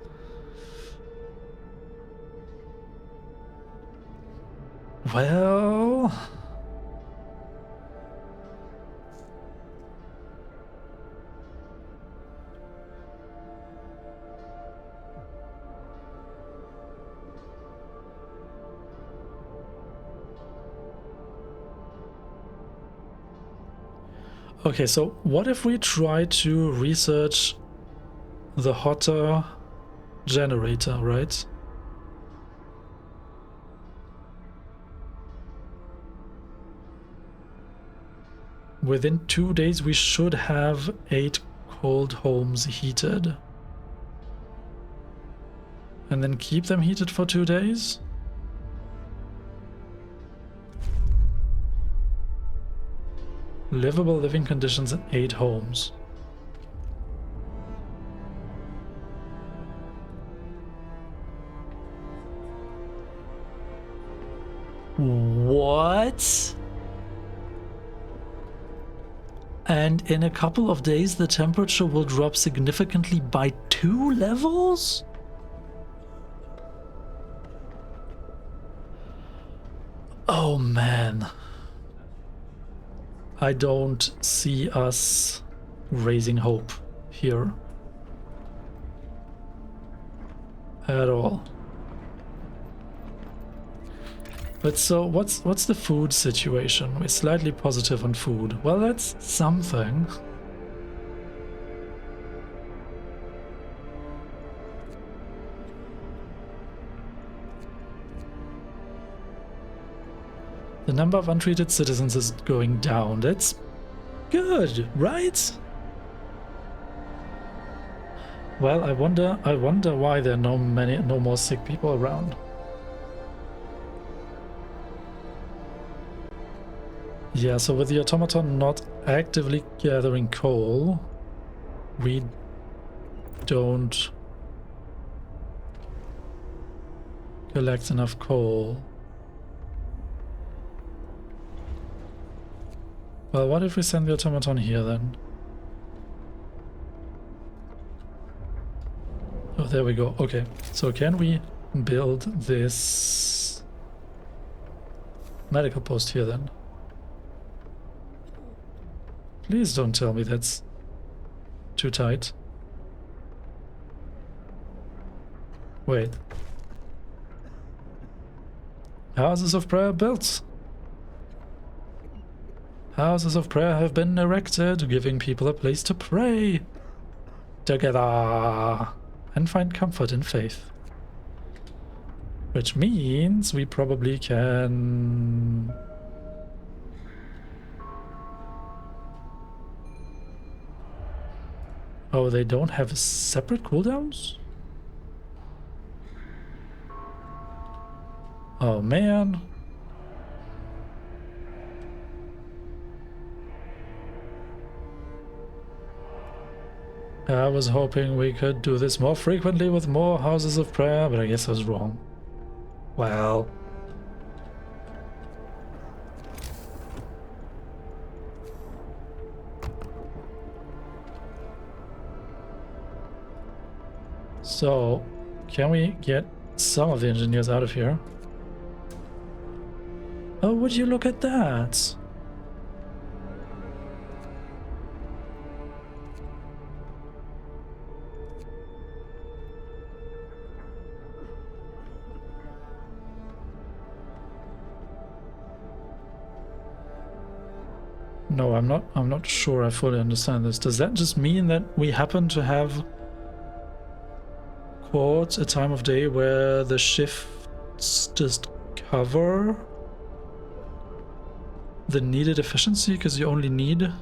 Well... Okay, so what if we try to research the hotter generator, right? Within 2 days we should have 8 cold homes heated. And then keep them heated for 2 days? Livable living conditions in 8 homes. What? And in a couple of days the temperature will drop significantly by 2 levels? Oh man. I don't see us raising hope here at all. But so what's the food situation? We're slightly positive on food. Well, that's something. The number of untreated citizens is going down. That's Good, right? Well, I wonder why there are no more sick people around. Yeah, so with the automaton not actively gathering coal, we don't collect enough coal. Well, what if we send the automaton here then? Oh, there we go. Okay, so can we build this medical post here then? Please don't tell me that's too tight. Wait. Houses of prayer built. Houses of prayer have been erected, giving people a place to pray together and find comfort in faith. Which means we probably can... Oh, they don't have separate cooldowns? Oh man. I was hoping we could do this more frequently with more houses of prayer, but I guess I was wrong. Well... So, can we get some of the engineers out of here? Oh, would you look at that? No, I'm not sure I fully understand this. Does that just mean that we happen to have caught a time of day where the shifts just cover the needed efficiency because you only need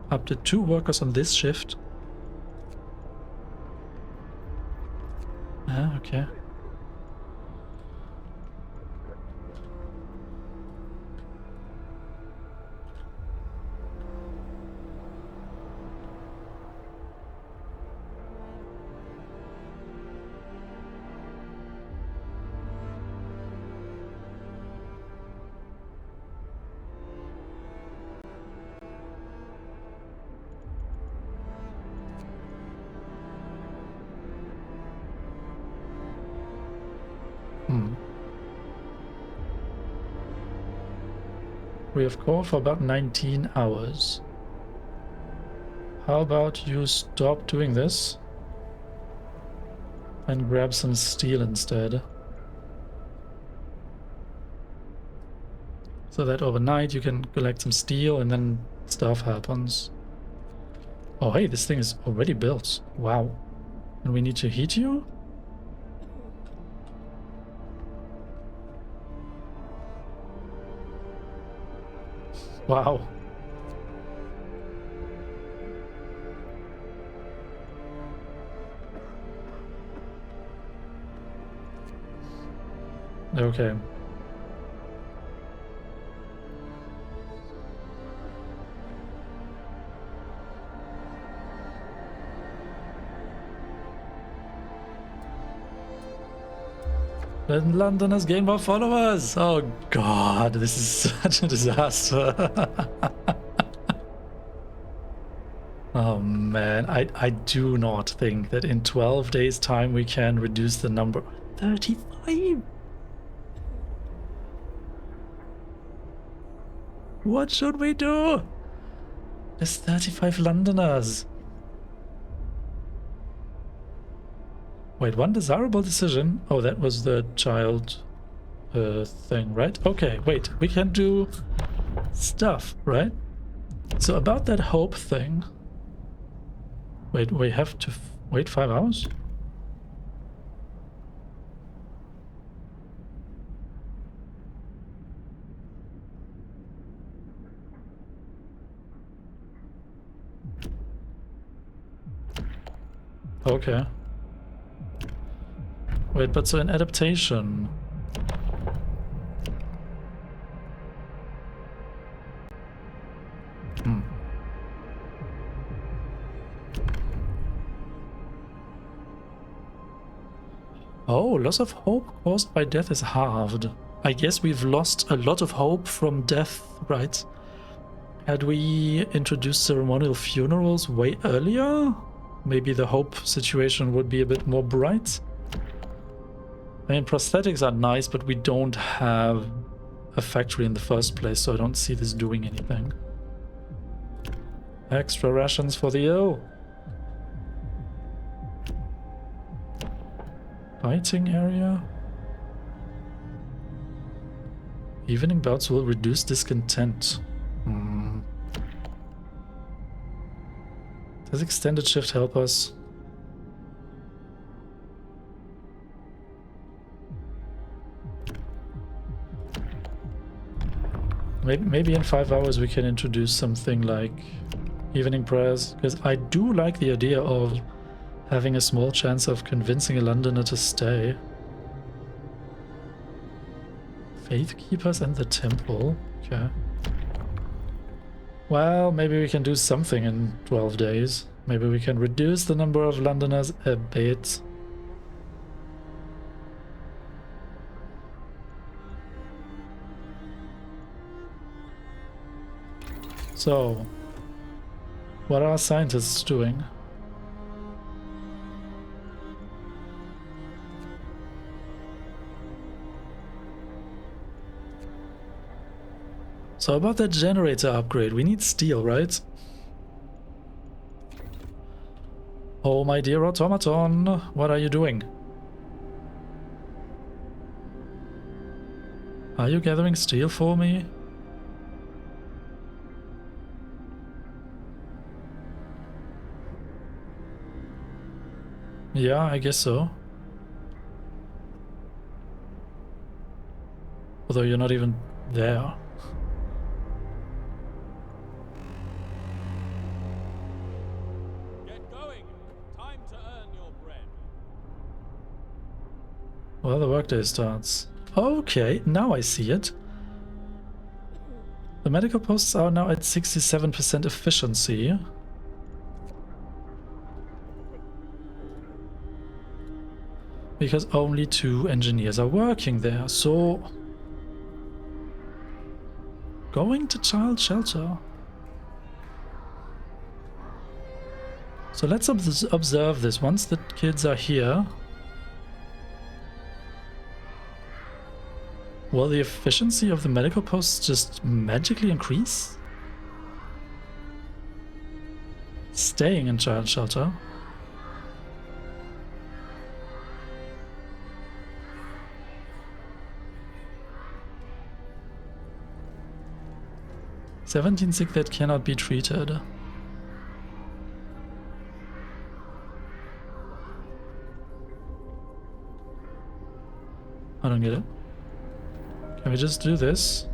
up to 2 workers on this shift? Ah, okay. We have called for about 19 hours. How about you stop doing this and grab some steel instead? So that overnight you can collect some steel and then stuff happens. Oh hey, this thing is already built. Wow. And we need to heat you? Wow. Okay. Then London has gained more followers. Oh god, this is such a disaster. Oh man, I do not think that in 12 days time we can reduce the number. 35? What should we do? There's 35 Londoners. Wait, one desirable decision? Oh, that was the child thing, right? Okay, wait, we can do stuff, right? So about that hope thing... Wait, we have to wait 5 hours? Okay. Wait, but so in adaptation... Oh, loss of hope caused by death is halved. I guess we've lost a lot of hope from death, right? Had we introduced ceremonial funerals way earlier, maybe the hope situation would be a bit more bright. I mean, prosthetics are nice, but we don't have a factory in the first place, so I don't see this doing anything. Extra rations for the ill. Fighting area. Evening bouts will reduce discontent. Does extended shift help us? Maybe in 5 hours we can introduce something like evening prayers, because I do like the idea of having a small chance of convincing a Londoner to stay. Faith Keepers and the Temple. Okay. Well, maybe we can do something in 12 days. Maybe we can reduce the number of Londoners a bit. So, what are scientists doing? So about that generator upgrade, we need steel, right? Oh, my dear automaton, what are you doing? Are you gathering steel for me? Yeah, I guess so. Although you're not even there. Get going. Time to earn your bread. Well, the workday starts. Okay, now I see it. The medical posts are now at 67% efficiency. Because only 2 engineers are working there, so... Going to child shelter. So let's observe this. Once the kids are here... Will the efficiency of the medical posts just magically increase? Staying in child shelter. "17 sick that cannot be treated." I don't get it. Can we just do this?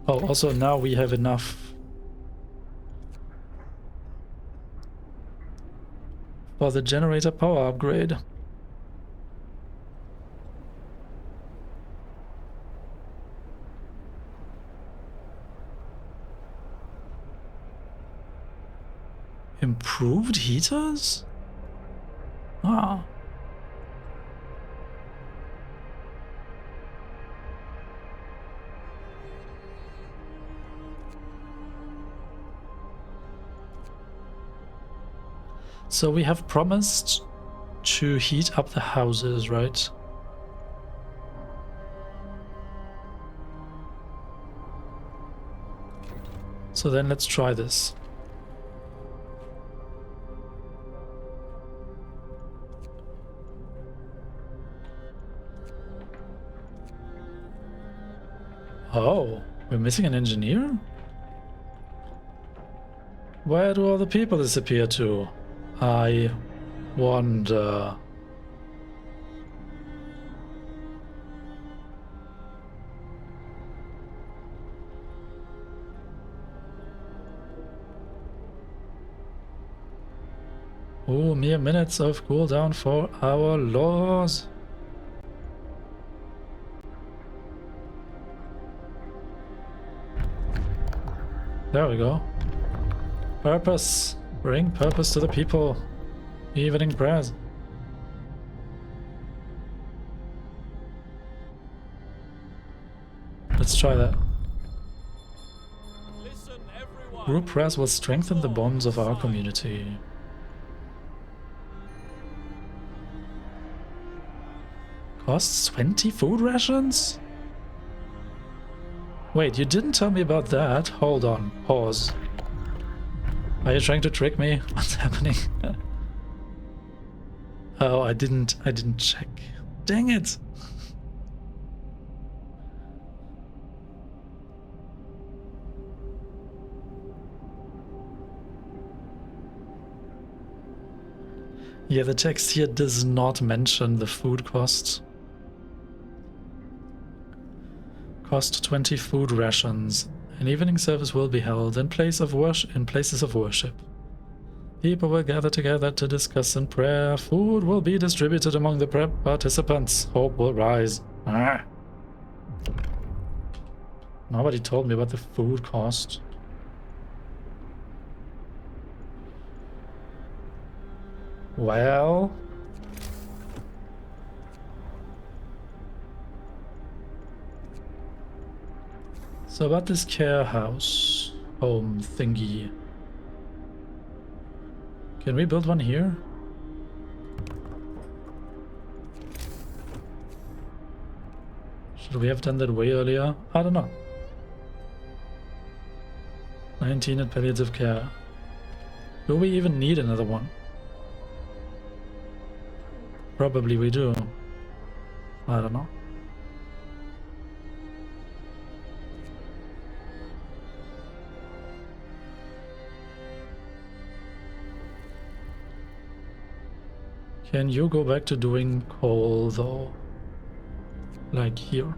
Oh, also now we have enough for the generator power upgrade. Improved heaters? Ah. So we have promised to heat up the houses, right? So then let's try this. Oh, we're missing an engineer? Where do all the people disappear to? I wonder. Oh, mere minutes of cooldown for our laws. There we go. Purpose. Bring purpose to the people. Evening prayers. Let's try that. Listen, everyone. Group prayers will strengthen the bonds of our community. Costs 20 food rations? Wait, you didn't tell me about that. Hold on. Pause. Are you trying to trick me? What's happening? Oh, I didn't check. Dang it. Yeah, the text here does not mention the food cost. Cost 20 food rations. An evening service will be held in places of worship. People will gather together to discuss in prayer. Food will be distributed among the participants. Hope will rise. Ah. Nobody told me about the food cost. Well... So about this care house home thingy. Can we build one here? Should we have done that way earlier? I don't know. 19 at palliative care. Do we even need another one? Probably we do. I don't know. Can you go back to doing coal though? Like here.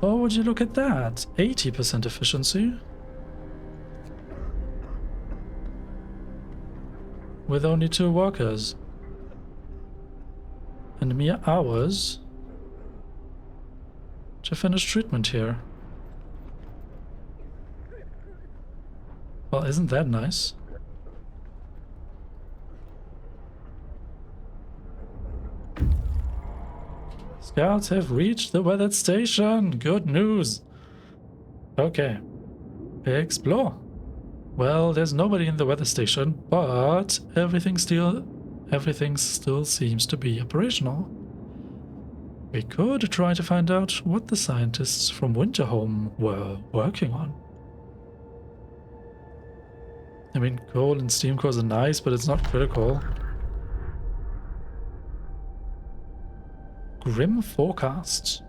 Oh, would you look at that? 80% efficiency. With only 2 workers. And mere hours to finish treatment here. Well, isn't that nice? Scouts have reached the weathered station. Good news. Okay. Explore. Well, there's nobody in the weather station, but everything still seems to be operational. We could try to find out what the scientists from Winterhome were working on. I mean, coal and steam cores are nice, but it's not critical. Grim forecast.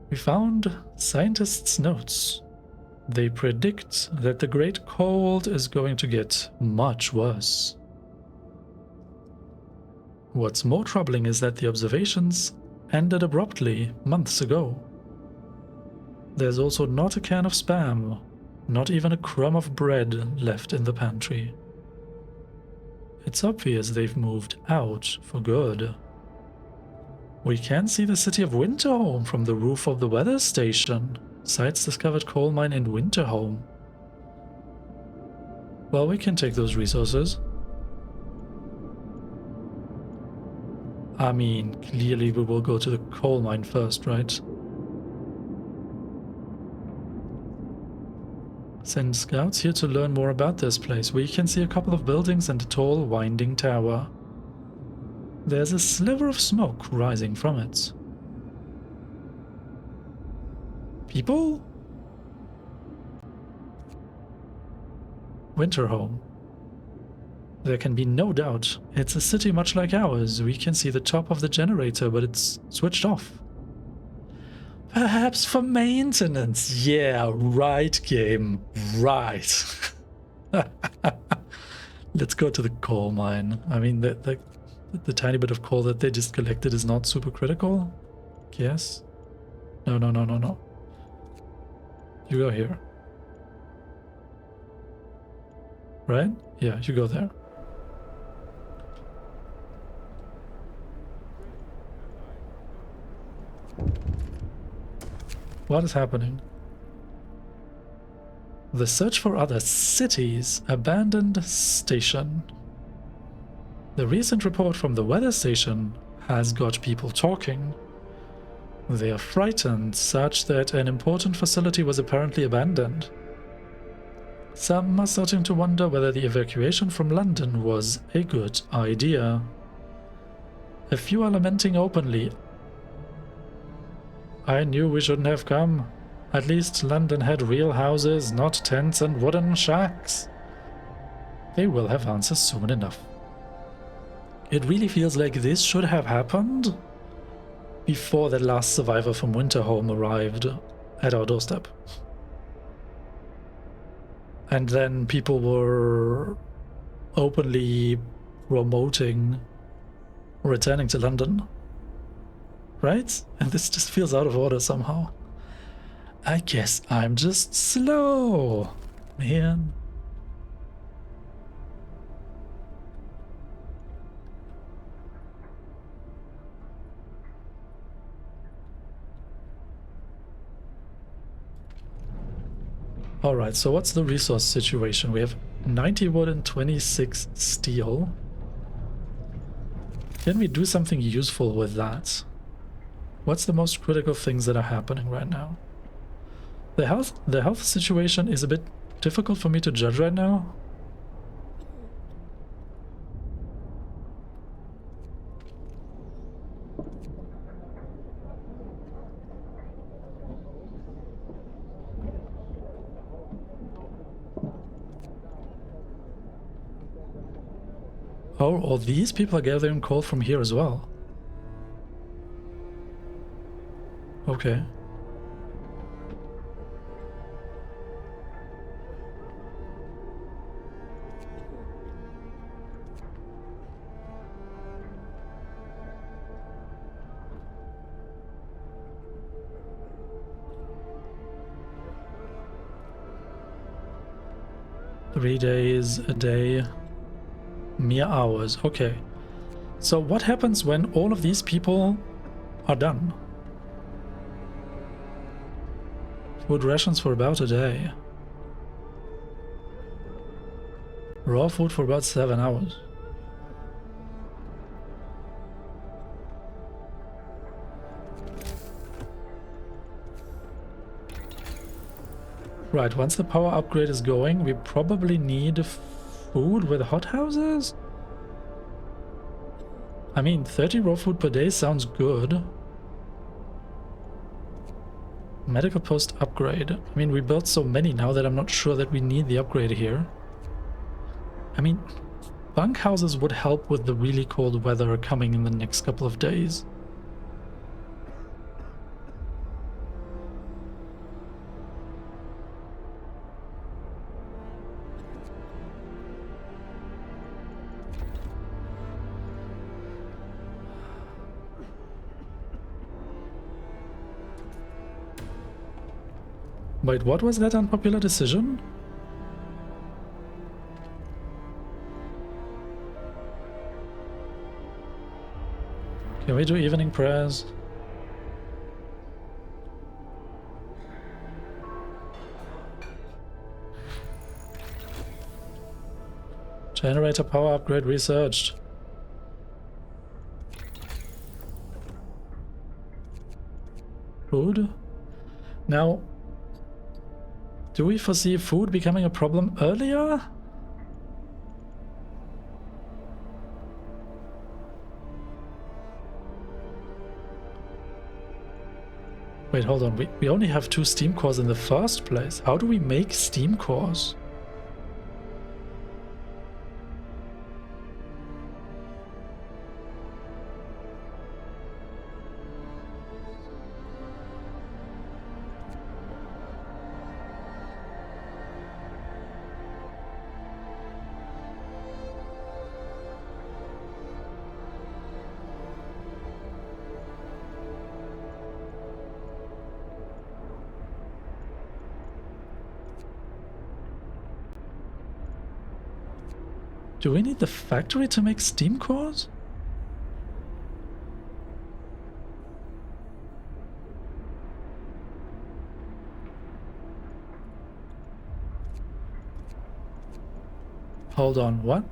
We found scientists' notes. They predict that the Great Cold is going to get much worse. What's more troubling is that the observations ended abruptly months ago. There's also not a can of Spam, not even a crumb of bread left in the pantry. It's obvious they've moved out for good. We can see the city of Winterhome from the roof of the weather station. Sites discovered coal mine in Winterhome. Well, we can take those resources. I mean, clearly we will go to the coal mine first, right? Send scouts here to learn more about this place. We can see a couple of buildings and a tall, winding tower. There's a sliver of smoke rising from it. People? Winterhome. There can be no doubt. It's a city much like ours. We can see the top of the generator, but it's switched off. Perhaps for maintenance. Yeah, right, game. Right. Let's go to the coal mine. I mean, the tiny bit of coal that they just collected is not super critical. Yes? No. You go here. Right? Yeah, you go there. What is happening? The search for other cities. Abandoned station. The recent report from the weather station has got people talking. They are frightened, such that an important facility was apparently abandoned. Some are starting to wonder whether the evacuation from London was a good idea. A few are lamenting openly. I knew we shouldn't have come. At least London had real houses, not tents and wooden shacks. They will have answers soon enough. It really feels like this should have happened before the last survivor from Winterhome arrived at our doorstep. And then people were openly promoting returning to London. Right? And this just feels out of order somehow. I guess I'm just slow, man. Alright, so what's the resource situation? We have 90 wood and 26 steel. Can we do something useful with that? What's the most critical things that are happening right now? The health situation is a bit difficult for me to judge right now. Oh, all these people are gathering coal from here as well. Okay. Three days a day. Mere hours. Okay. So what happens when all of these people are done? Food rations for about a day. Raw food for about 7 hours. Right, once the power upgrade is going, we probably need food with hothouses? I mean, 30 raw food per day sounds good. Medical post upgrade. I mean, we built so many now that I'm not sure that we need the upgrade here. I mean, bunkhouses would help with the really cold weather coming in the next couple of days. Wait, what was that unpopular decision? Can we do evening prayers? Generator power upgrade researched. Food? Now, do we foresee food becoming a problem earlier? Wait, hold on. We only have 2 steam cores in the first place. How do we make steam cores? Do we need the factory to make steam cores? Hold on, what?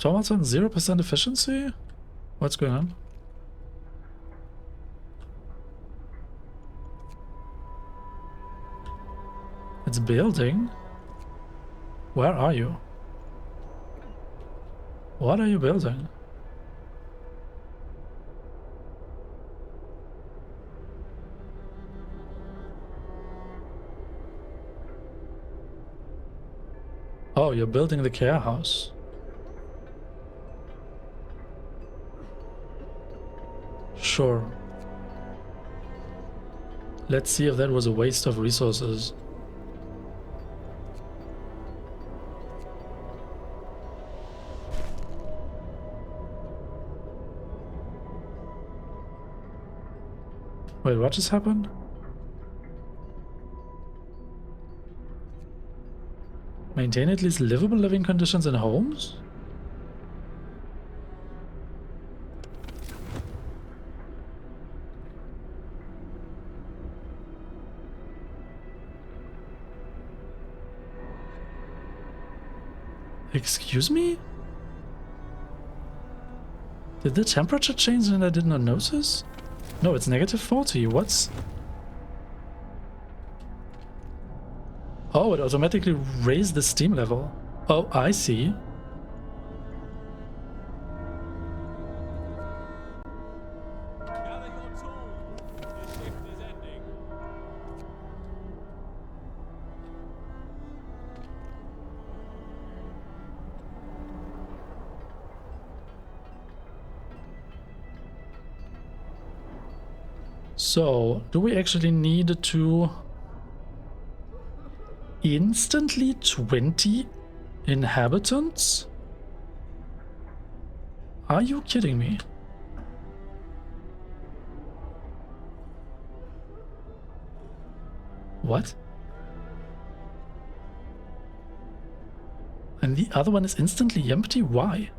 Automaton 0% efficiency? What's going on? It's building? Where are you? What are you building? Oh, you're building the care house. Sure. Let's see if that was a waste of resources. Wait, what just happened? Maintain at least livable living conditions in homes? Excuse me? Did the temperature change and I did not notice? No, it's negative 40. What's... Oh, it automatically raised the steam level. Oh, I see. Gather your tools. This shift is ending. So, do we actually need to instantly 20 inhabitants? Are you kidding me? What? And the other one is instantly empty? Why?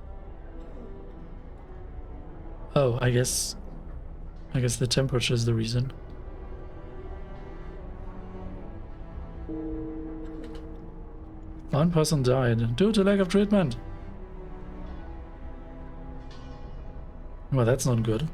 Oh, I guess the temperature is the reason. One person died due to lack of treatment. Well, that's not good.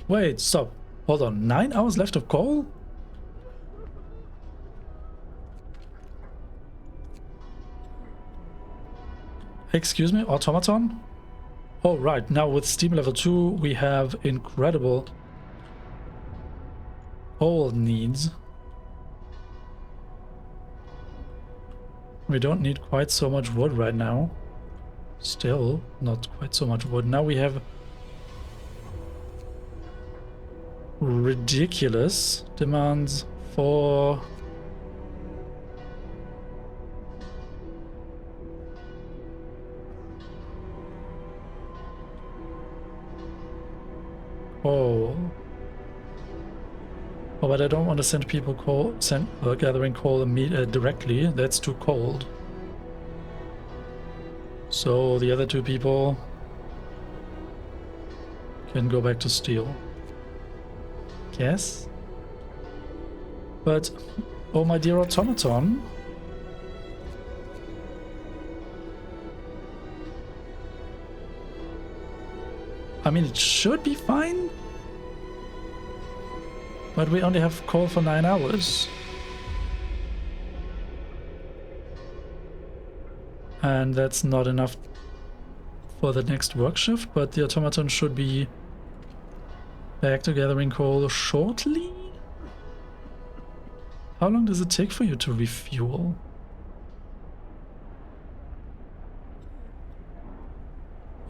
Wait, stop. Hold on. 9 hours left of coal? Excuse me, automaton? Oh, right. Now with steam level 2, we have incredible coal needs. We don't need quite so much wood right now. Still, not quite so much wood. Now we have ridiculous demands for coal. Oh, but I don't want to send people gathering coal directly. That's too cold. So the other 2 people can go back to steel. Yes. But, oh my dear automaton. I mean, it should be fine. But we only have coal for 9 hours. And that's not enough for the next work shift, but the automaton should be back to gathering coal shortly. How long does it take for you to refuel?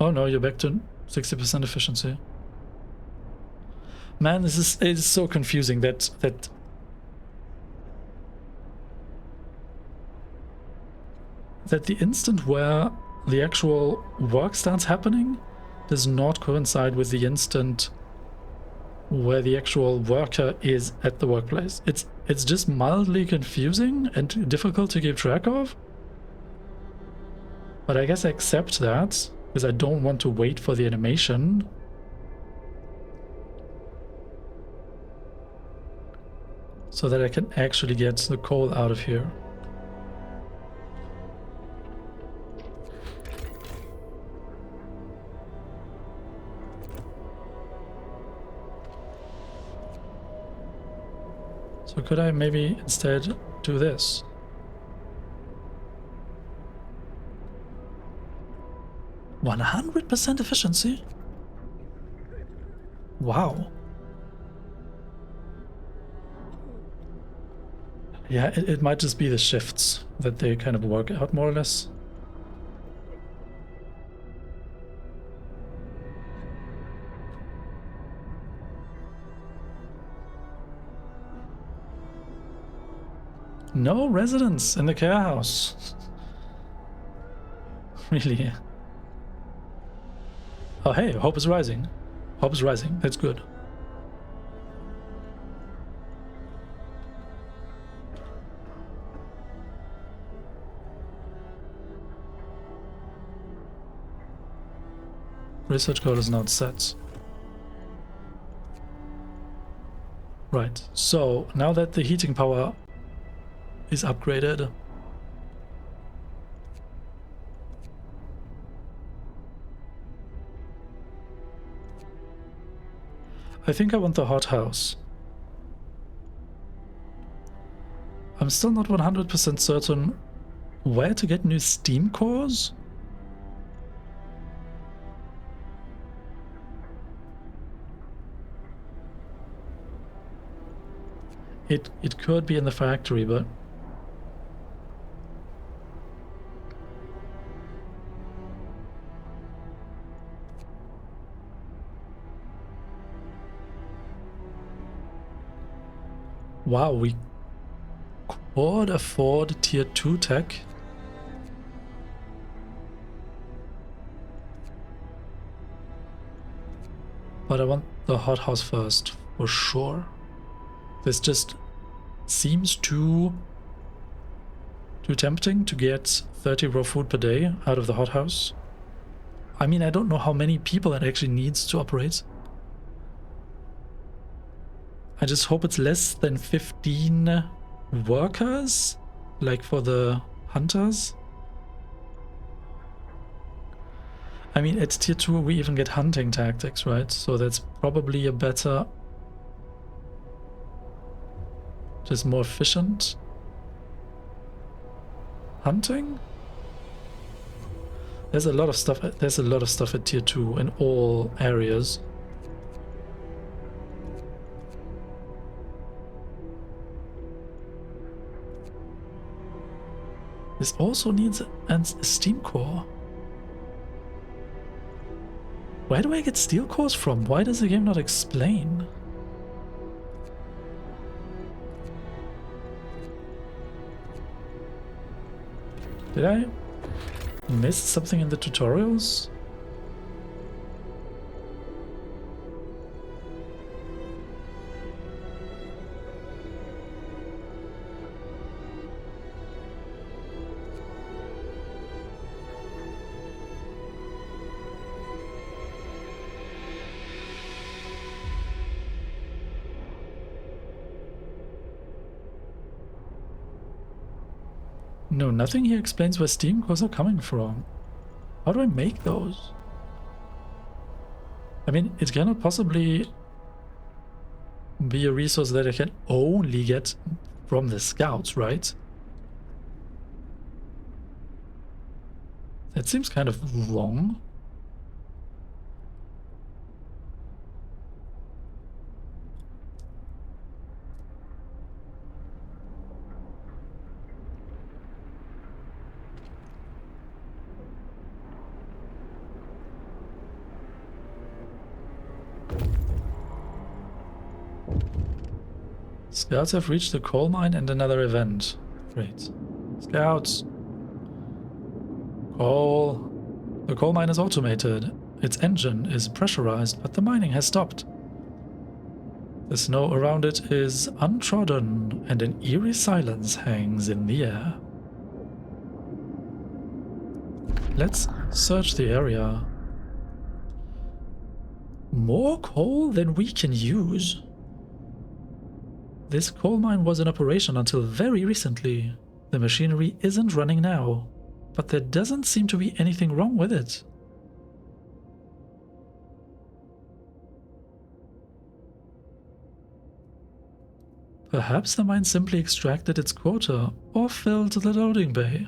Oh no, you're back to 60% efficiency. Man, it is so confusing that the instant where the actual work starts happening does not coincide with the instant where the actual worker is at the workplace. It's just mildly confusing and difficult to keep track of. But I guess I accept that, because I don't want to wait for the animation. So that I can actually get the coal out of here. So could I maybe instead do this? "100% efficiency? Wow. Yeah, it might just be the shifts that they kind of work out more or less. No residents in the care house. Really? Oh hey, hope is rising. Hope is rising, that's good. Research code is not set. Right, so now that the heating power is upgraded, I think I want the hothouse. I'm still not 100% certain where to get new steam cores. It could be in the factory, but wow, we could afford tier 2 tech. But I want the hothouse first, for sure. This just seems too tempting to get 30 raw food per day out of the hothouse. I mean, I don't know how many people it actually needs to operate. I just hope it's less than 15 workers, like for the hunters. I mean, at tier 2 we even get hunting tactics, right? So that's probably a better, just more efficient hunting. There's a lot of stuff at tier 2 in all areas. This also needs a steam core. Where do I get steel cores from? Why does the game not explain? Did I miss something in the tutorials? No, nothing here explains where steam cores are coming from. How do I make those? I mean, it cannot possibly be a resource that I can only get from the scouts, right? That seems kind of wrong. Scouts have reached the coal mine and another event. Great. Scouts. Coal. The coal mine is automated. Its engine is pressurized, but the mining has stopped. The snow around it is untrodden, and an eerie silence hangs in the air. Let's search the area. More coal than we can use. This coal mine was in operation until very recently. The machinery isn't running now, but there doesn't seem to be anything wrong with it. Perhaps the mine simply extracted its quota or filled the loading bay.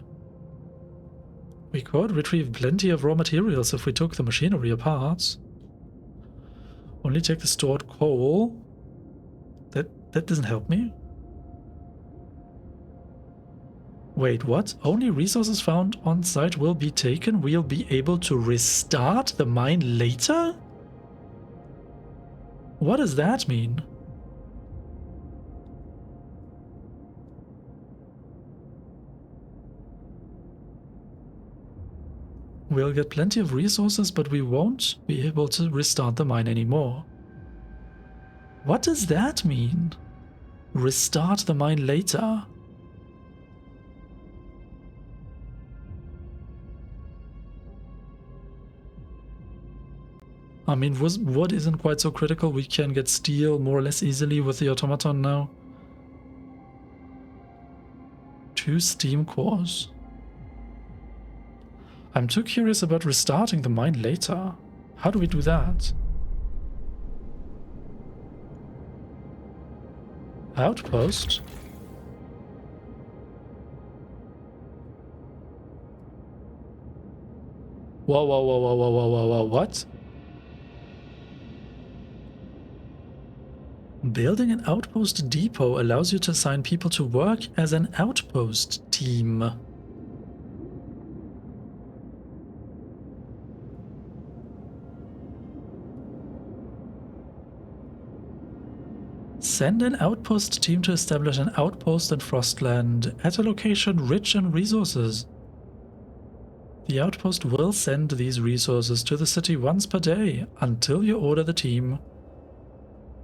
We could retrieve plenty of raw materials if we took the machinery apart. Only take the stored coal. That doesn't help me. Wait, what? Only resources found on site will be taken? We'll be able to restart the mine later? What does that mean? We'll get plenty of resources, but we won't be able to restart the mine anymore. What does that mean? Restart the mine later? I mean, wood isn't quite so critical. We can get steel more or less easily with the automaton now. 2 steam cores. I'm too curious about restarting the mine later. How do we do that? Outpost? Whoa, whoa, whoa, whoa, whoa, whoa, whoa, whoa, what? Building an outpost depot allows you to assign people to work as an outpost team. Send an outpost team to establish an outpost in Frostland at a location rich in resources. The outpost will send these resources to the city once per day until you order the team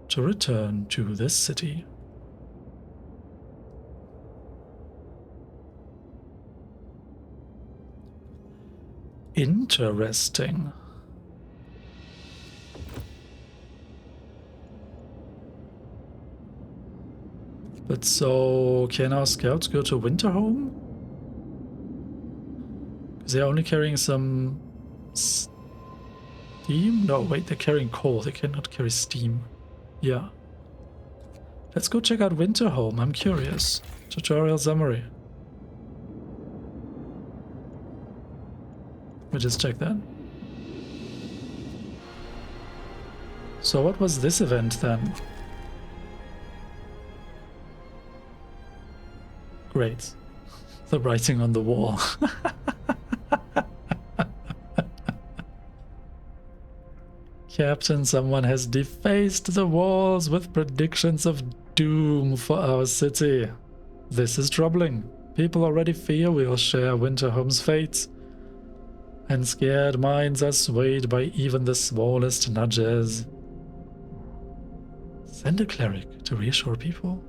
to return to this city. Interesting. But so, can our scouts go to Winterhome? Because they're only carrying some steam? No, wait, they're carrying coal. They cannot carry steam. Yeah. Let's go check out Winterhome. I'm curious. Tutorial summary. We just check that. So what was this event then? Great. The writing on the wall. Captain, someone has defaced the walls with predictions of doom for our city. This is troubling. People already fear we'll share Winterhome's fate. And scared minds are swayed by even the smallest nudges. Send a cleric to reassure people.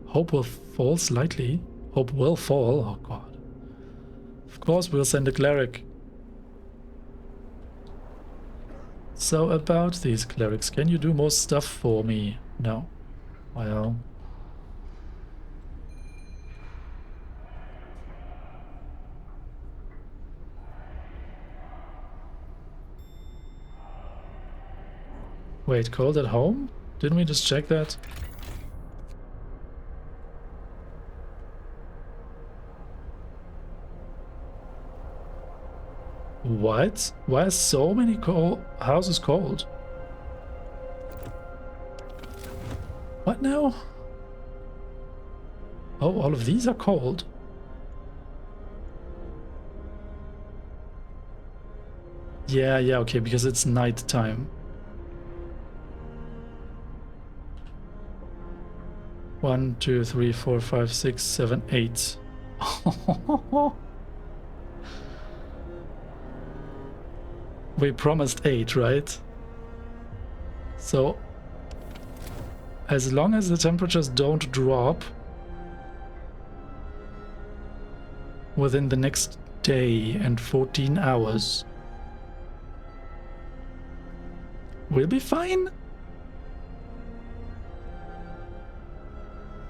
Hope will fall slightly. Hope will fall. Oh god. Of course we'll send a cleric. So about these clerics, can you do more stuff for me? No. Well. Wait, cold at home? Didn't we just check that? What? Why are so many houses cold? What now? Oh, all of these are cold. Yeah, okay, because it's night time. 1, 2, 3, 4, 5, 6, 7, 8. We promised 8, right? So, as long as the temperatures don't drop within the next day and 14 hours, we'll be fine.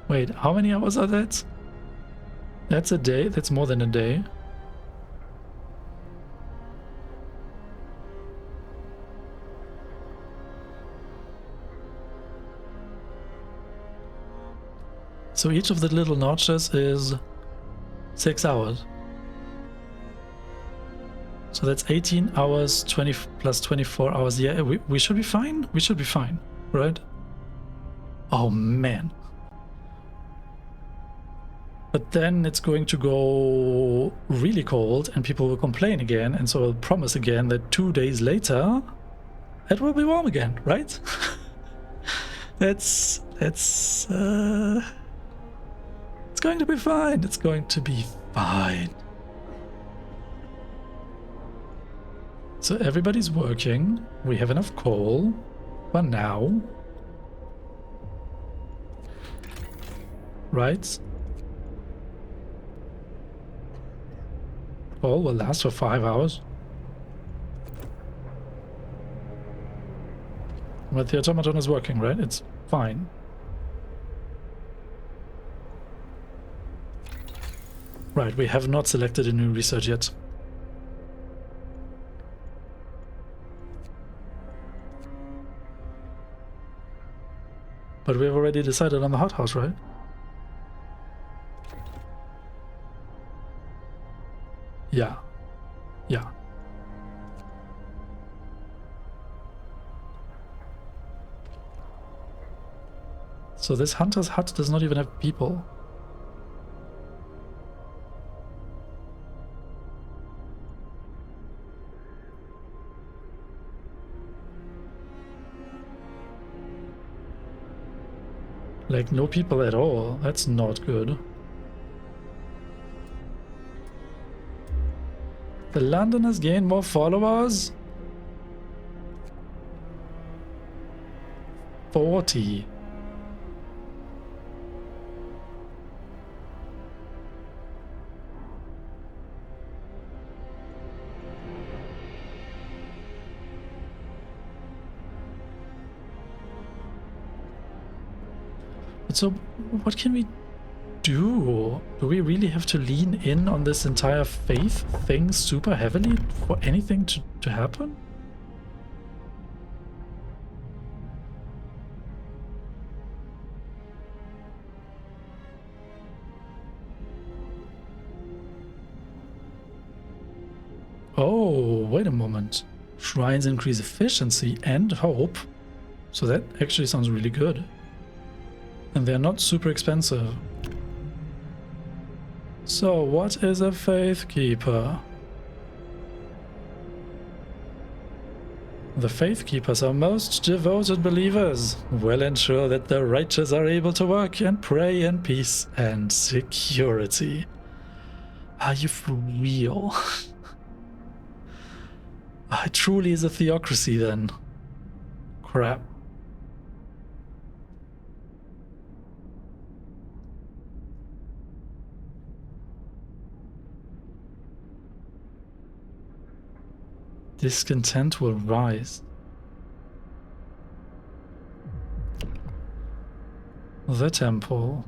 Wait, how many hours are that? That's a day? That's more than a day. So each of the little notches is 6 hours. So that's 18 hours, 20 plus 24 hours. Yeah, we should be fine. We should be fine, right? Oh, man. But then it's going to go really cold and people will complain again. And so I'll promise again that 2 days later, it will be warm again, right? It's going to be fine. It's going to be fine. So everybody's working. We have enough coal for now. Right? Coal will last for 5 hours. But the automaton is working, right? It's fine. Right, we have not selected a new research yet. But we've already decided on the hothouse, right? Yeah. Yeah. So this hunter's hut does not even have people. Like, no people at all. That's not good. The Londoners gain more followers? 40. So, what can we do? Do we really have to lean in on this entire faith thing super heavily for anything to happen? Oh, wait a moment. Shrines increase efficiency and hope. So that actually sounds really good. And they're not super expensive. So, what is a faith keeper? The faith keepers are most devoted believers, well ensure that the righteous are able to work and pray in peace and security. Are you for real? It truly is a theocracy then. Crap. Discontent will rise. The temple.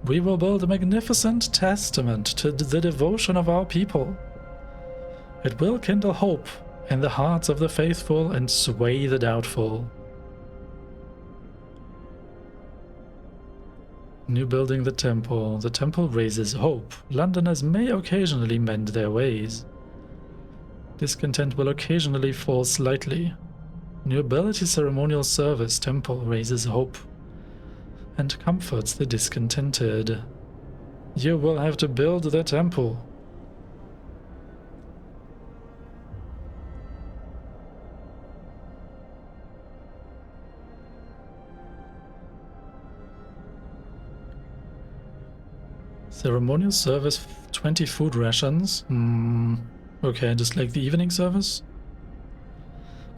We will build a magnificent testament to the devotion of our people. It will kindle hope in the hearts of the faithful and sway the doubtful. New building the temple. The temple raises hope. Londoners may occasionally mend their ways. Discontent will occasionally fall slightly. New ability ceremonial service. Temple raises hope and comforts the discontented. You will have to build the temple. Ceremonial service, 20 food rations. Okay, just like the evening service.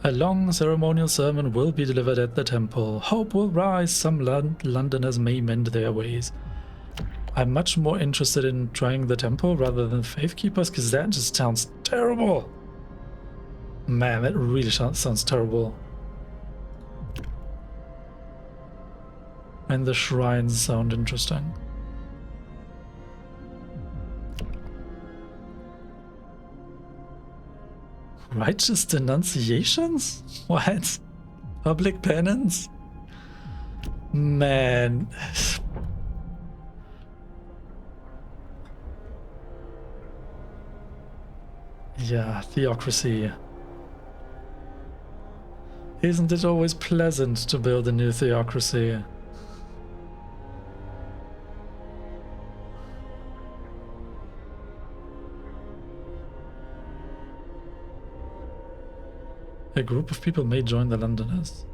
A long ceremonial sermon will be delivered at the temple. Hope will rise, some Londoners may mend their ways. I'm much more interested in trying the temple rather than Faith Keepers, because that just sounds terrible. Man, that really sounds terrible. And the shrines sound interesting. Righteous denunciations? What? Public penance? Man. Yeah, theocracy. Isn't it always pleasant to build a new theocracy? A group of people may join the Londoners.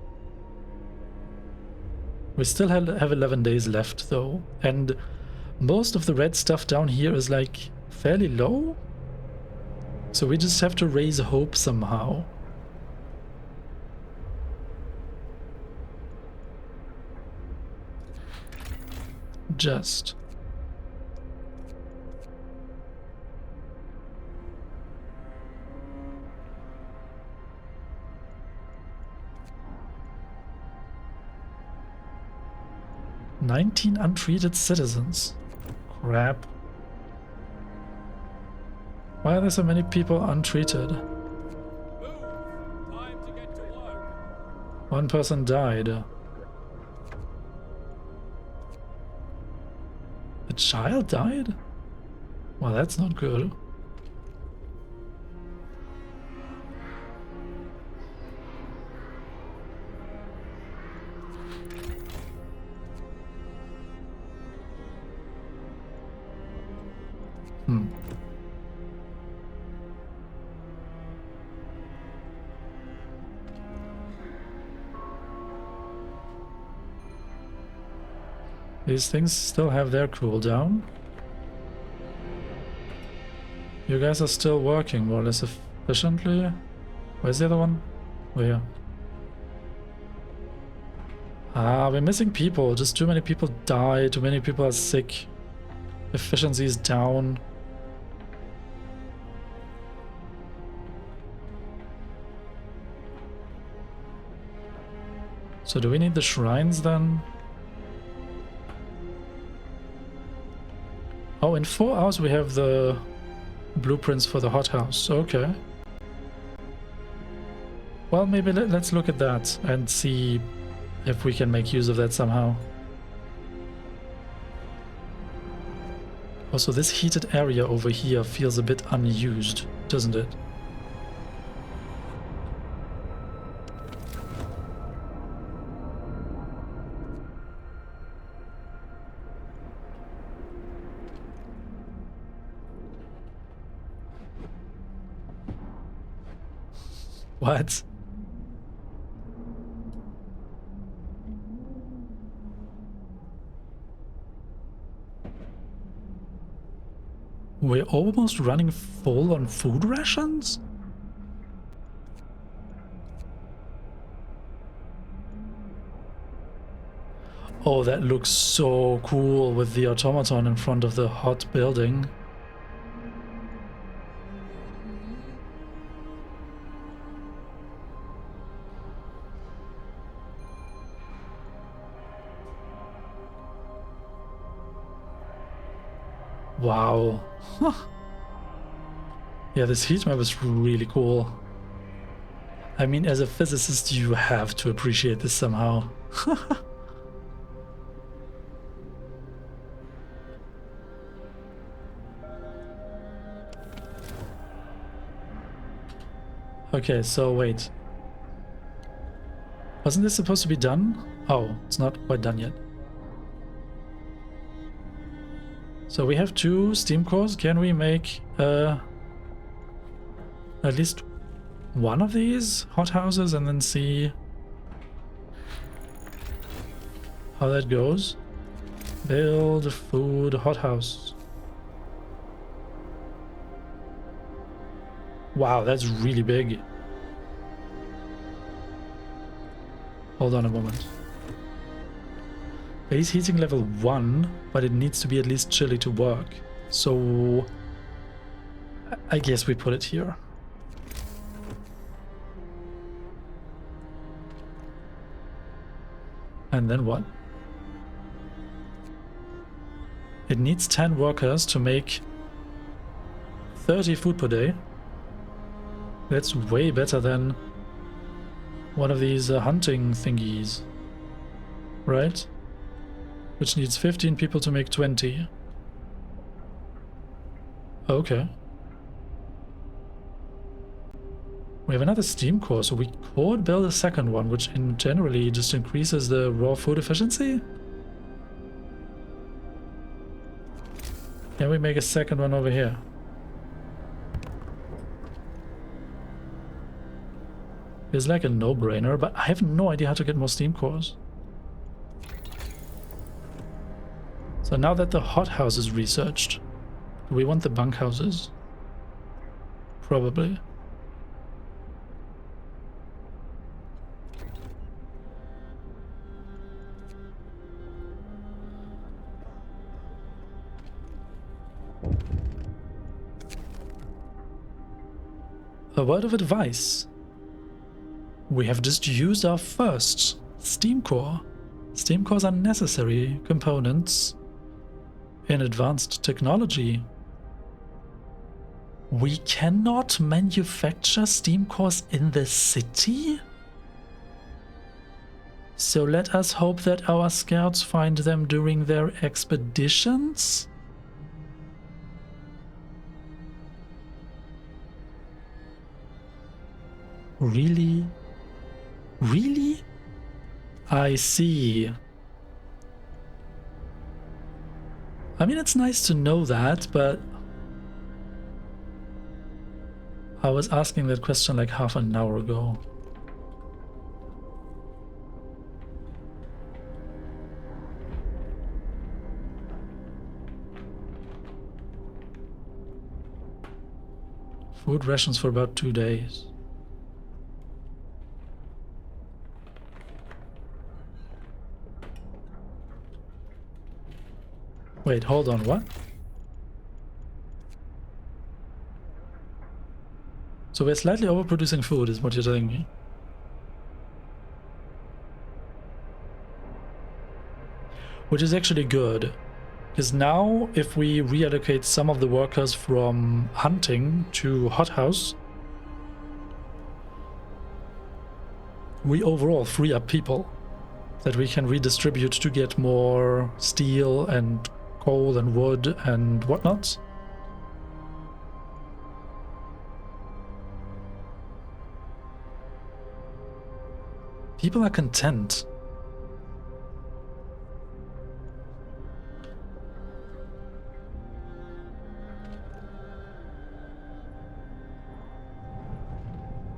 We still have 11 days left though, and most of the red stuff down here is like fairly low. So we just have to raise hope somehow. Just. "19 untreated citizens." Crap. Why are there so many people untreated? Move! Time to get to work. One person died. A child died? Well, that's not good. These things still have their cooldown. You guys are still working more or less efficiently. Where's the other one? Where? Ah, we're missing people. Just too many people die. Too many people are sick. Efficiency is down. So do we need the shrines then? Oh, in 4 hours we have the blueprints for the hothouse. Okay. Well, maybe let's look at that and see if we can make use of that somehow. Also, this heated area over here feels a bit unused, doesn't it? What? We're almost running full on food rations? Oh, that looks so cool with the automaton in front of the hot building. Wow. Yeah, this heat map is really cool. I mean, as a physicist, you have to appreciate this somehow. Okay, so wait. Wasn't this supposed to be done? Oh, it's not quite done yet. So we have 2 steam cores. Can we make at least one of these hothouses and then see how that goes? Build food hothouse. Wow, that's really big. Hold on a moment. Base heating level 1, but it needs to be at least chilly to work. So I guess we put it here. And then what? It needs 10 workers to make 30 food per day. That's way better than one of these hunting thingies, right? Which needs 15 people to make 20. Okay. We have another steam core, so we could build a second one, which in generally just increases the raw food efficiency. Can we make a second one over here? It's like a no-brainer, but I have no idea how to get more steam cores. So now that the hothouse is researched, do we want the bunkhouses? Probably. A word of advice. We have just used our first steam core. Steam cores are necessary components in advanced technology. We cannot manufacture steam cores in the city? So let us hope that our scouts find them during their expeditions? Really? Really? I see. I mean, it's nice to know that, but I was asking that question like half an hour ago. Food rations for about 2 days. Wait, hold on, what? So we're slightly overproducing food, is what you're telling me? Which is actually good. Because now, if we reallocate some of the workers from hunting to hothouse, we overall free up people that we can redistribute to get more steel and coal and wood and whatnot. People are content.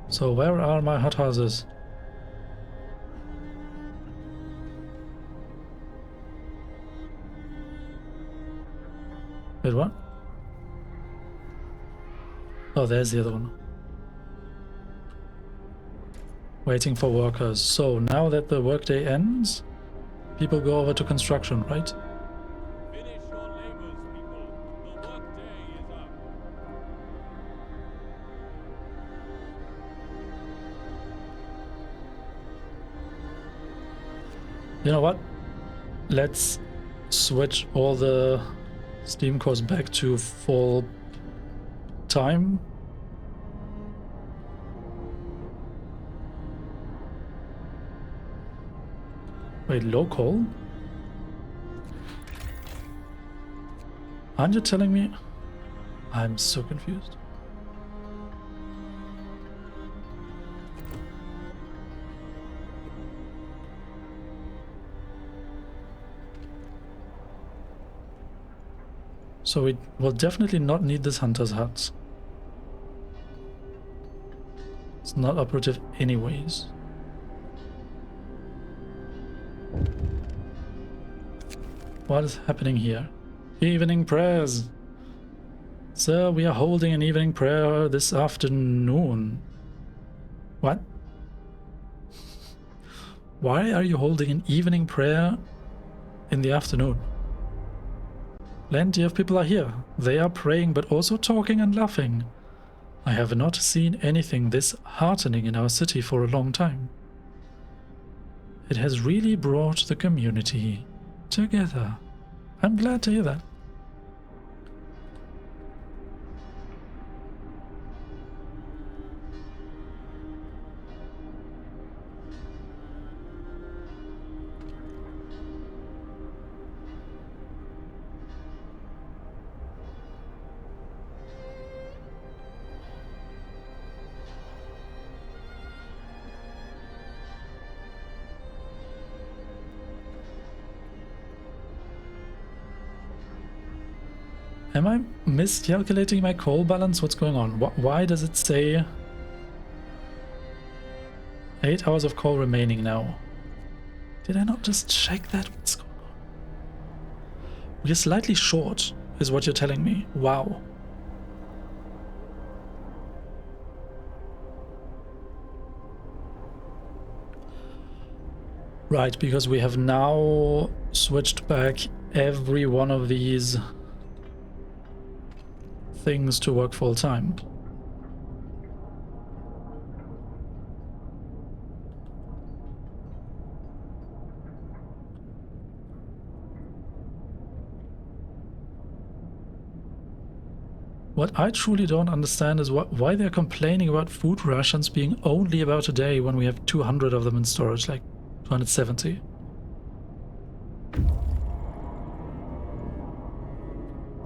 So where are my hothouses? Wait, what? Oh, there's the other one. Waiting for workers. So now that the workday ends, people go over to construction, right? Finish your labors, people. The workday is up. You know what? Let's switch all the steam cores back to full time. Wait, local? Aren't you telling me? I'm so confused. So we will definitely not need this hunter's hut. It's not operative anyways. What is happening here? Evening prayers. Sir, we are holding an evening prayer this afternoon. What? Why are you holding an evening prayer in the afternoon? Plenty of people are here. They are praying but also talking and laughing. I have not seen anything this heartening in our city for a long time. It has really brought the community together. I'm glad to hear that. Am I miscalculating my coal balance? What's going on? Why does it say 8 hours of coal remaining now? Did I not just check that? What's going on? We're slightly short, is what you're telling me. Wow. Right, because we have now switched back every one of these things to work full time. What I truly don't understand is why they're complaining about food rations being only about a day when we have 200 of them in storage, like 270.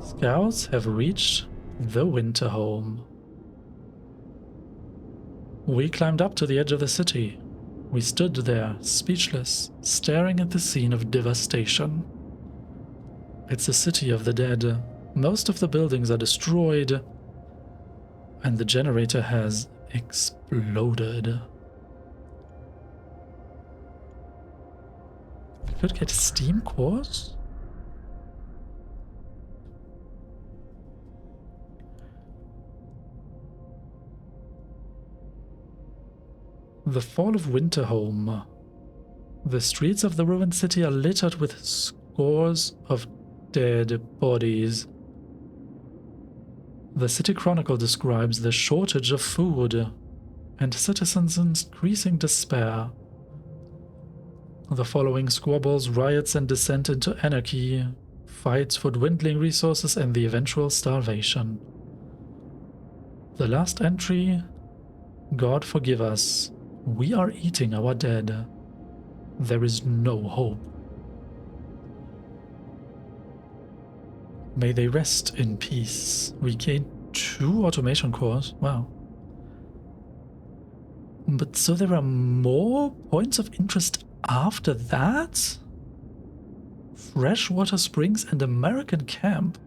Scouts have reached the winter home. We climbed up to the edge of the city. We stood there, speechless, staring at the scene of devastation. It's a city of the dead. Most of the buildings are destroyed, and the generator has exploded. I could get steam cores? The fall of Winterhome. The streets of the ruined city are littered with scores of dead bodies. The City Chronicle describes the shortage of food and citizens' increasing despair. The following squabbles, riots, and descent into anarchy, fights for dwindling resources, and the eventual starvation. The last entry: God forgive us. We are eating our dead. There is no hope. May they rest in peace. We gained 2 automation cores. Wow. But so there are more points of interest after that? Freshwater Springs and American Camp.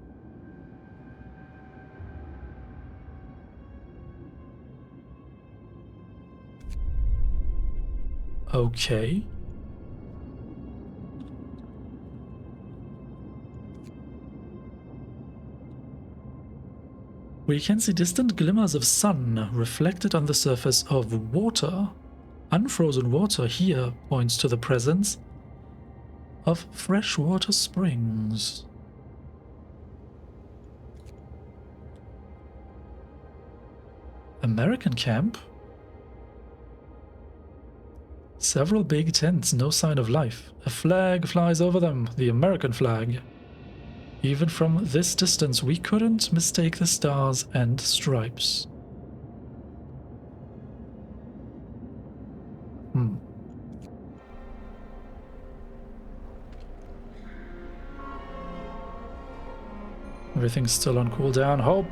Okay. We can see distant glimmers of sun reflected on the surface of water. Unfrozen water here points to the presence of freshwater springs. American camp? Several big tents, no sign of life. A flag flies over them, the American flag. Even from this distance, we couldn't mistake the stars and stripes. Everything's still on cooldown. Hope.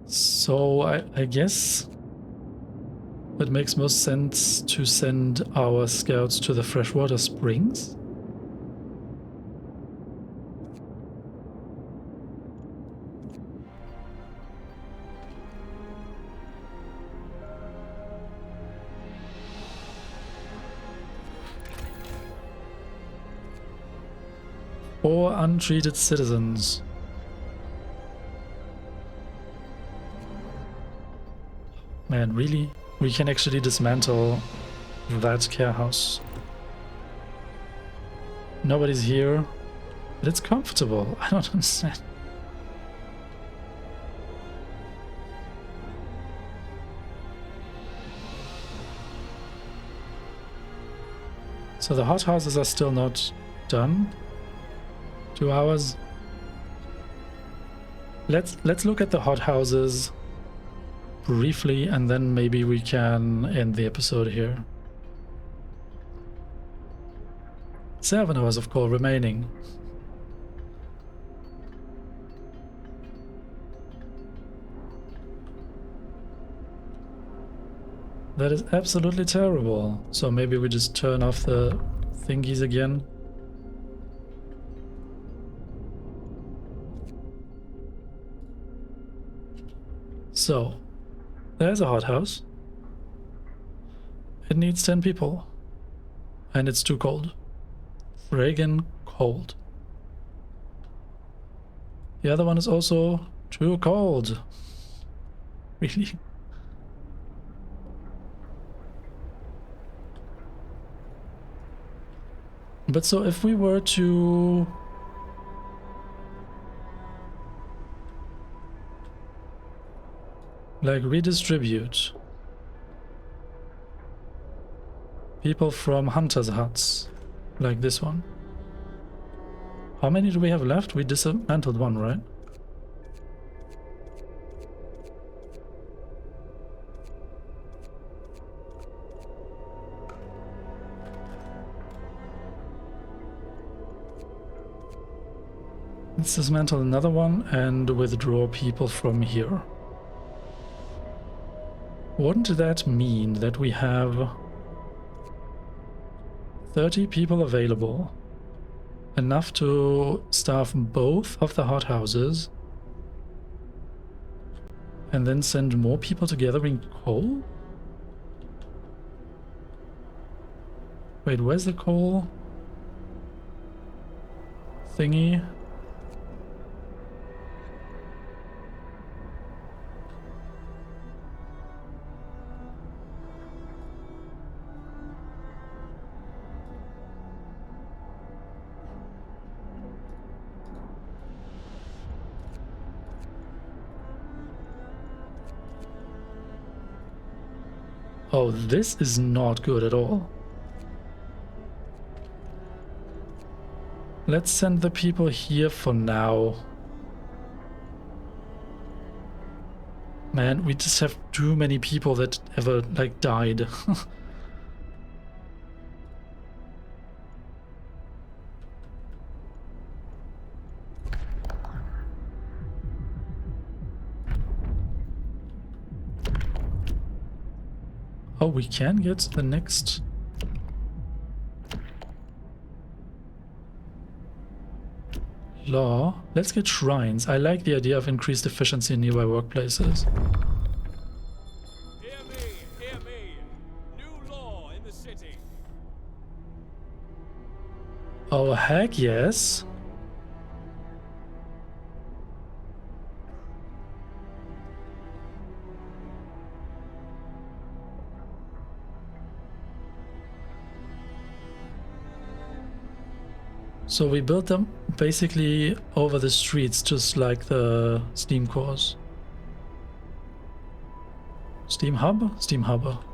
So I guess it makes most sense to send our scouts to the freshwater springs. Or untreated citizens. Man, really? We can actually dismantle that care house. Nobody's here, but it's comfortable. I don't understand. So the hothouses are still not done. 2 hours. Let's look at the hothouses briefly, and then maybe we can end the episode here. 7 hours of coal remaining. That is absolutely terrible. So maybe we just turn off the thingies again. So, there's a hothouse. It needs 10 people. And it's too cold. Friggin' cold. The other one is also too cold. Really? But so if we were to like redistribute people from hunters' huts, like this one. How many do we have left? We dismantled one, right? Let's dismantle another one and withdraw people from here. Wouldn't that mean that we have 30 people available? Enough to staff both of the hothouses and then send more people to gathering coal? Wait, where's the coal thingy? Oh, this is not good at all. Let's send the people here for now. Man, we just have too many people that ever, like, died. Oh, we can get the next... law. Let's get shrines. I like the idea of increased efficiency in nearby workplaces. Hear me, hear me. New law in the city. Oh, heck yes. So we built them basically over the streets, just like the Steam cores. Steam Hub? Steam Hub.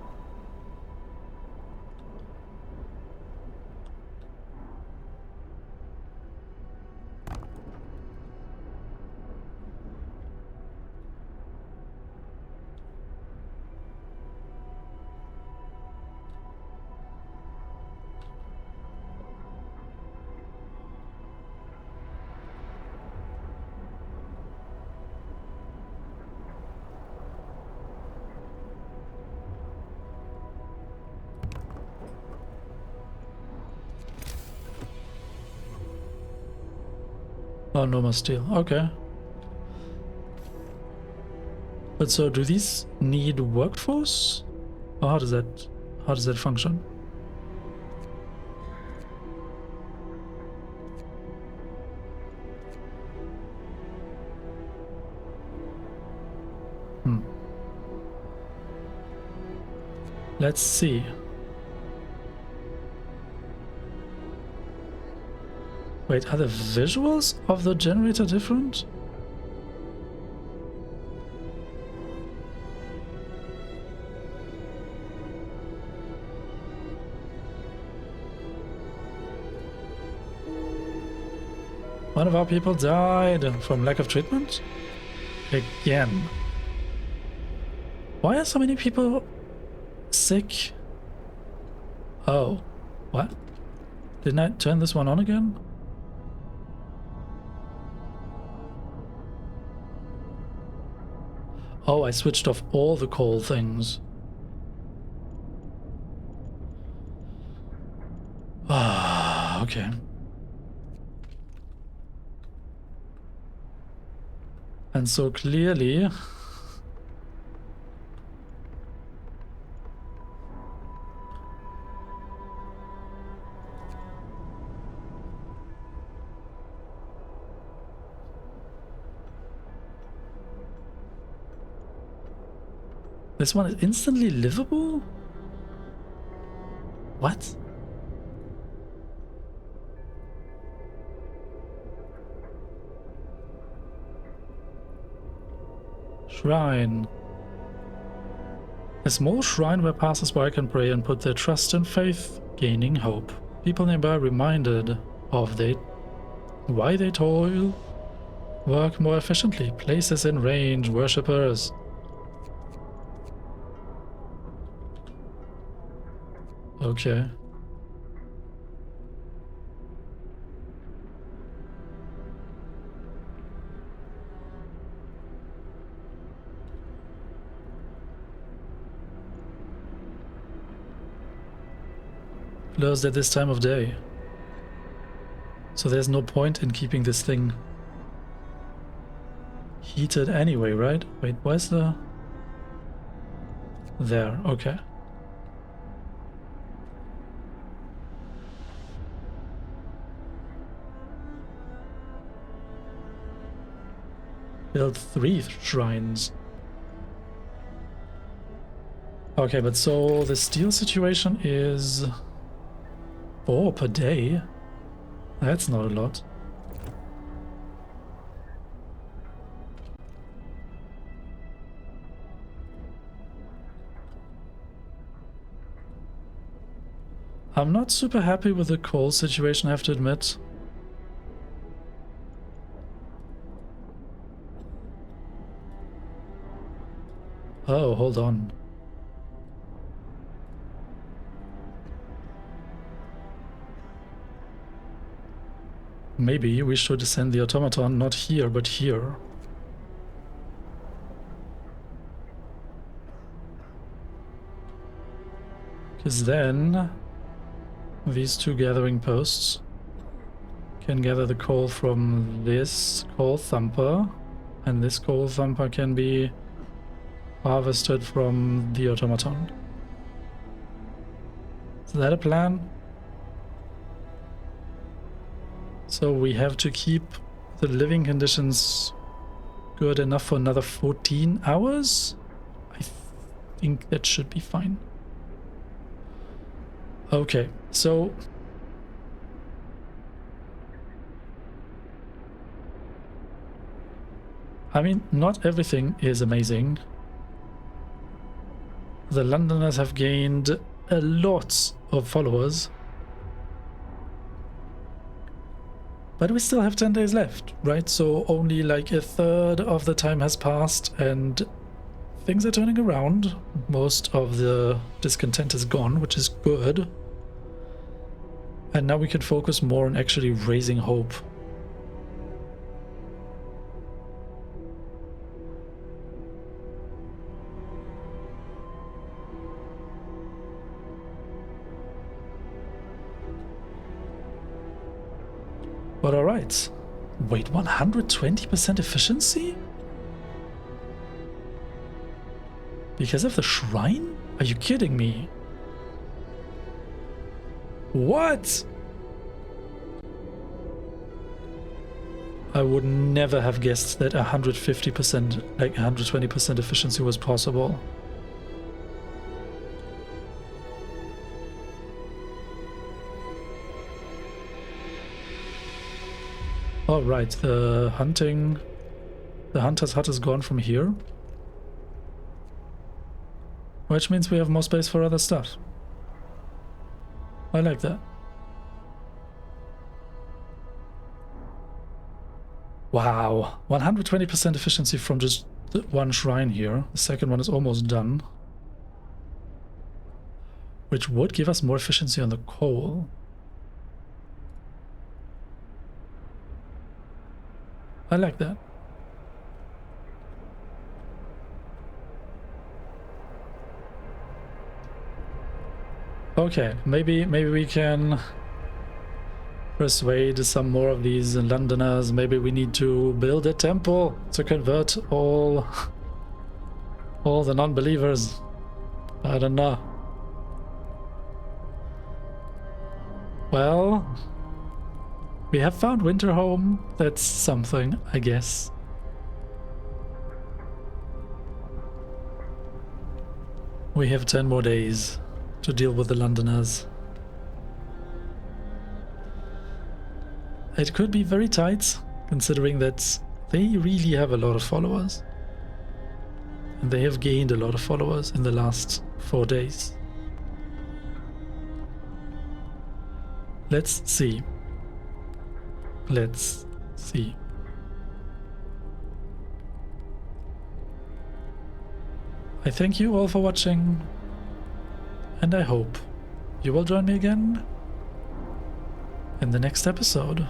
Oh, no more steel. Okay. But so do these need workforce? Or how does that function? Let's see. Wait, are the visuals of the generator different? One of our people died from lack of treatment? Again. Why are so many people sick? Oh, what? Didn't I turn this one on again? Oh, I switched off all the coal things. Ah, okay. And so clearly... This one is instantly livable? What? Shrine. A small shrine where passers-by can pray and put their trust and faith, gaining hope. People nearby reminded of why they toil, work more efficiently, places in range, worshippers. Okay. Closed at this time of day. So there's no point in keeping this thing heated anyway, right? Wait, where's the... There, okay. Build 3 shrines. Okay, but so the steel situation is 4 per day. That's not a lot. I'm not super happy with the coal situation, I have to admit. Oh, hold on. Maybe we should send the automaton not here, but here. Because then these 2 gathering posts can gather the coal from this coal thumper, and this coal thumper can be harvested from the automaton. Is that a plan? So we have to keep the living conditions good enough for another 14 hours? I think that should be fine. Okay, so... I mean, not everything is amazing. The Londoners have gained a lot of followers. But we still have 10 days left, right? So only like a third of the time has passed and things are turning around. Most of the discontent is gone, which is good. And now we can focus more on actually raising hope. But alright. Wait, 120% efficiency? Because of the shrine? Are you kidding me? What? I would never have guessed that 150%, like 120% efficiency was possible. Oh, right, the hunter's hut is gone from here. Which means we have more space for other stuff. I like that. Wow, 120% efficiency from just the one shrine here. The second one is almost done. Which would give us more efficiency on the coal. I like that. Okay, maybe we can persuade some more of these Londoners. Maybe we need to build a temple to convert all the non-believers. I don't know. Well, we have found Winterhome. That's something, I guess. We have 10 more days to deal with the Londoners. It could be very tight, considering that they really have a lot of followers. And they have gained a lot of followers in the last 4 days. Let's see. Let's see. I thank you all for watching, and I hope you will join me again in the next episode.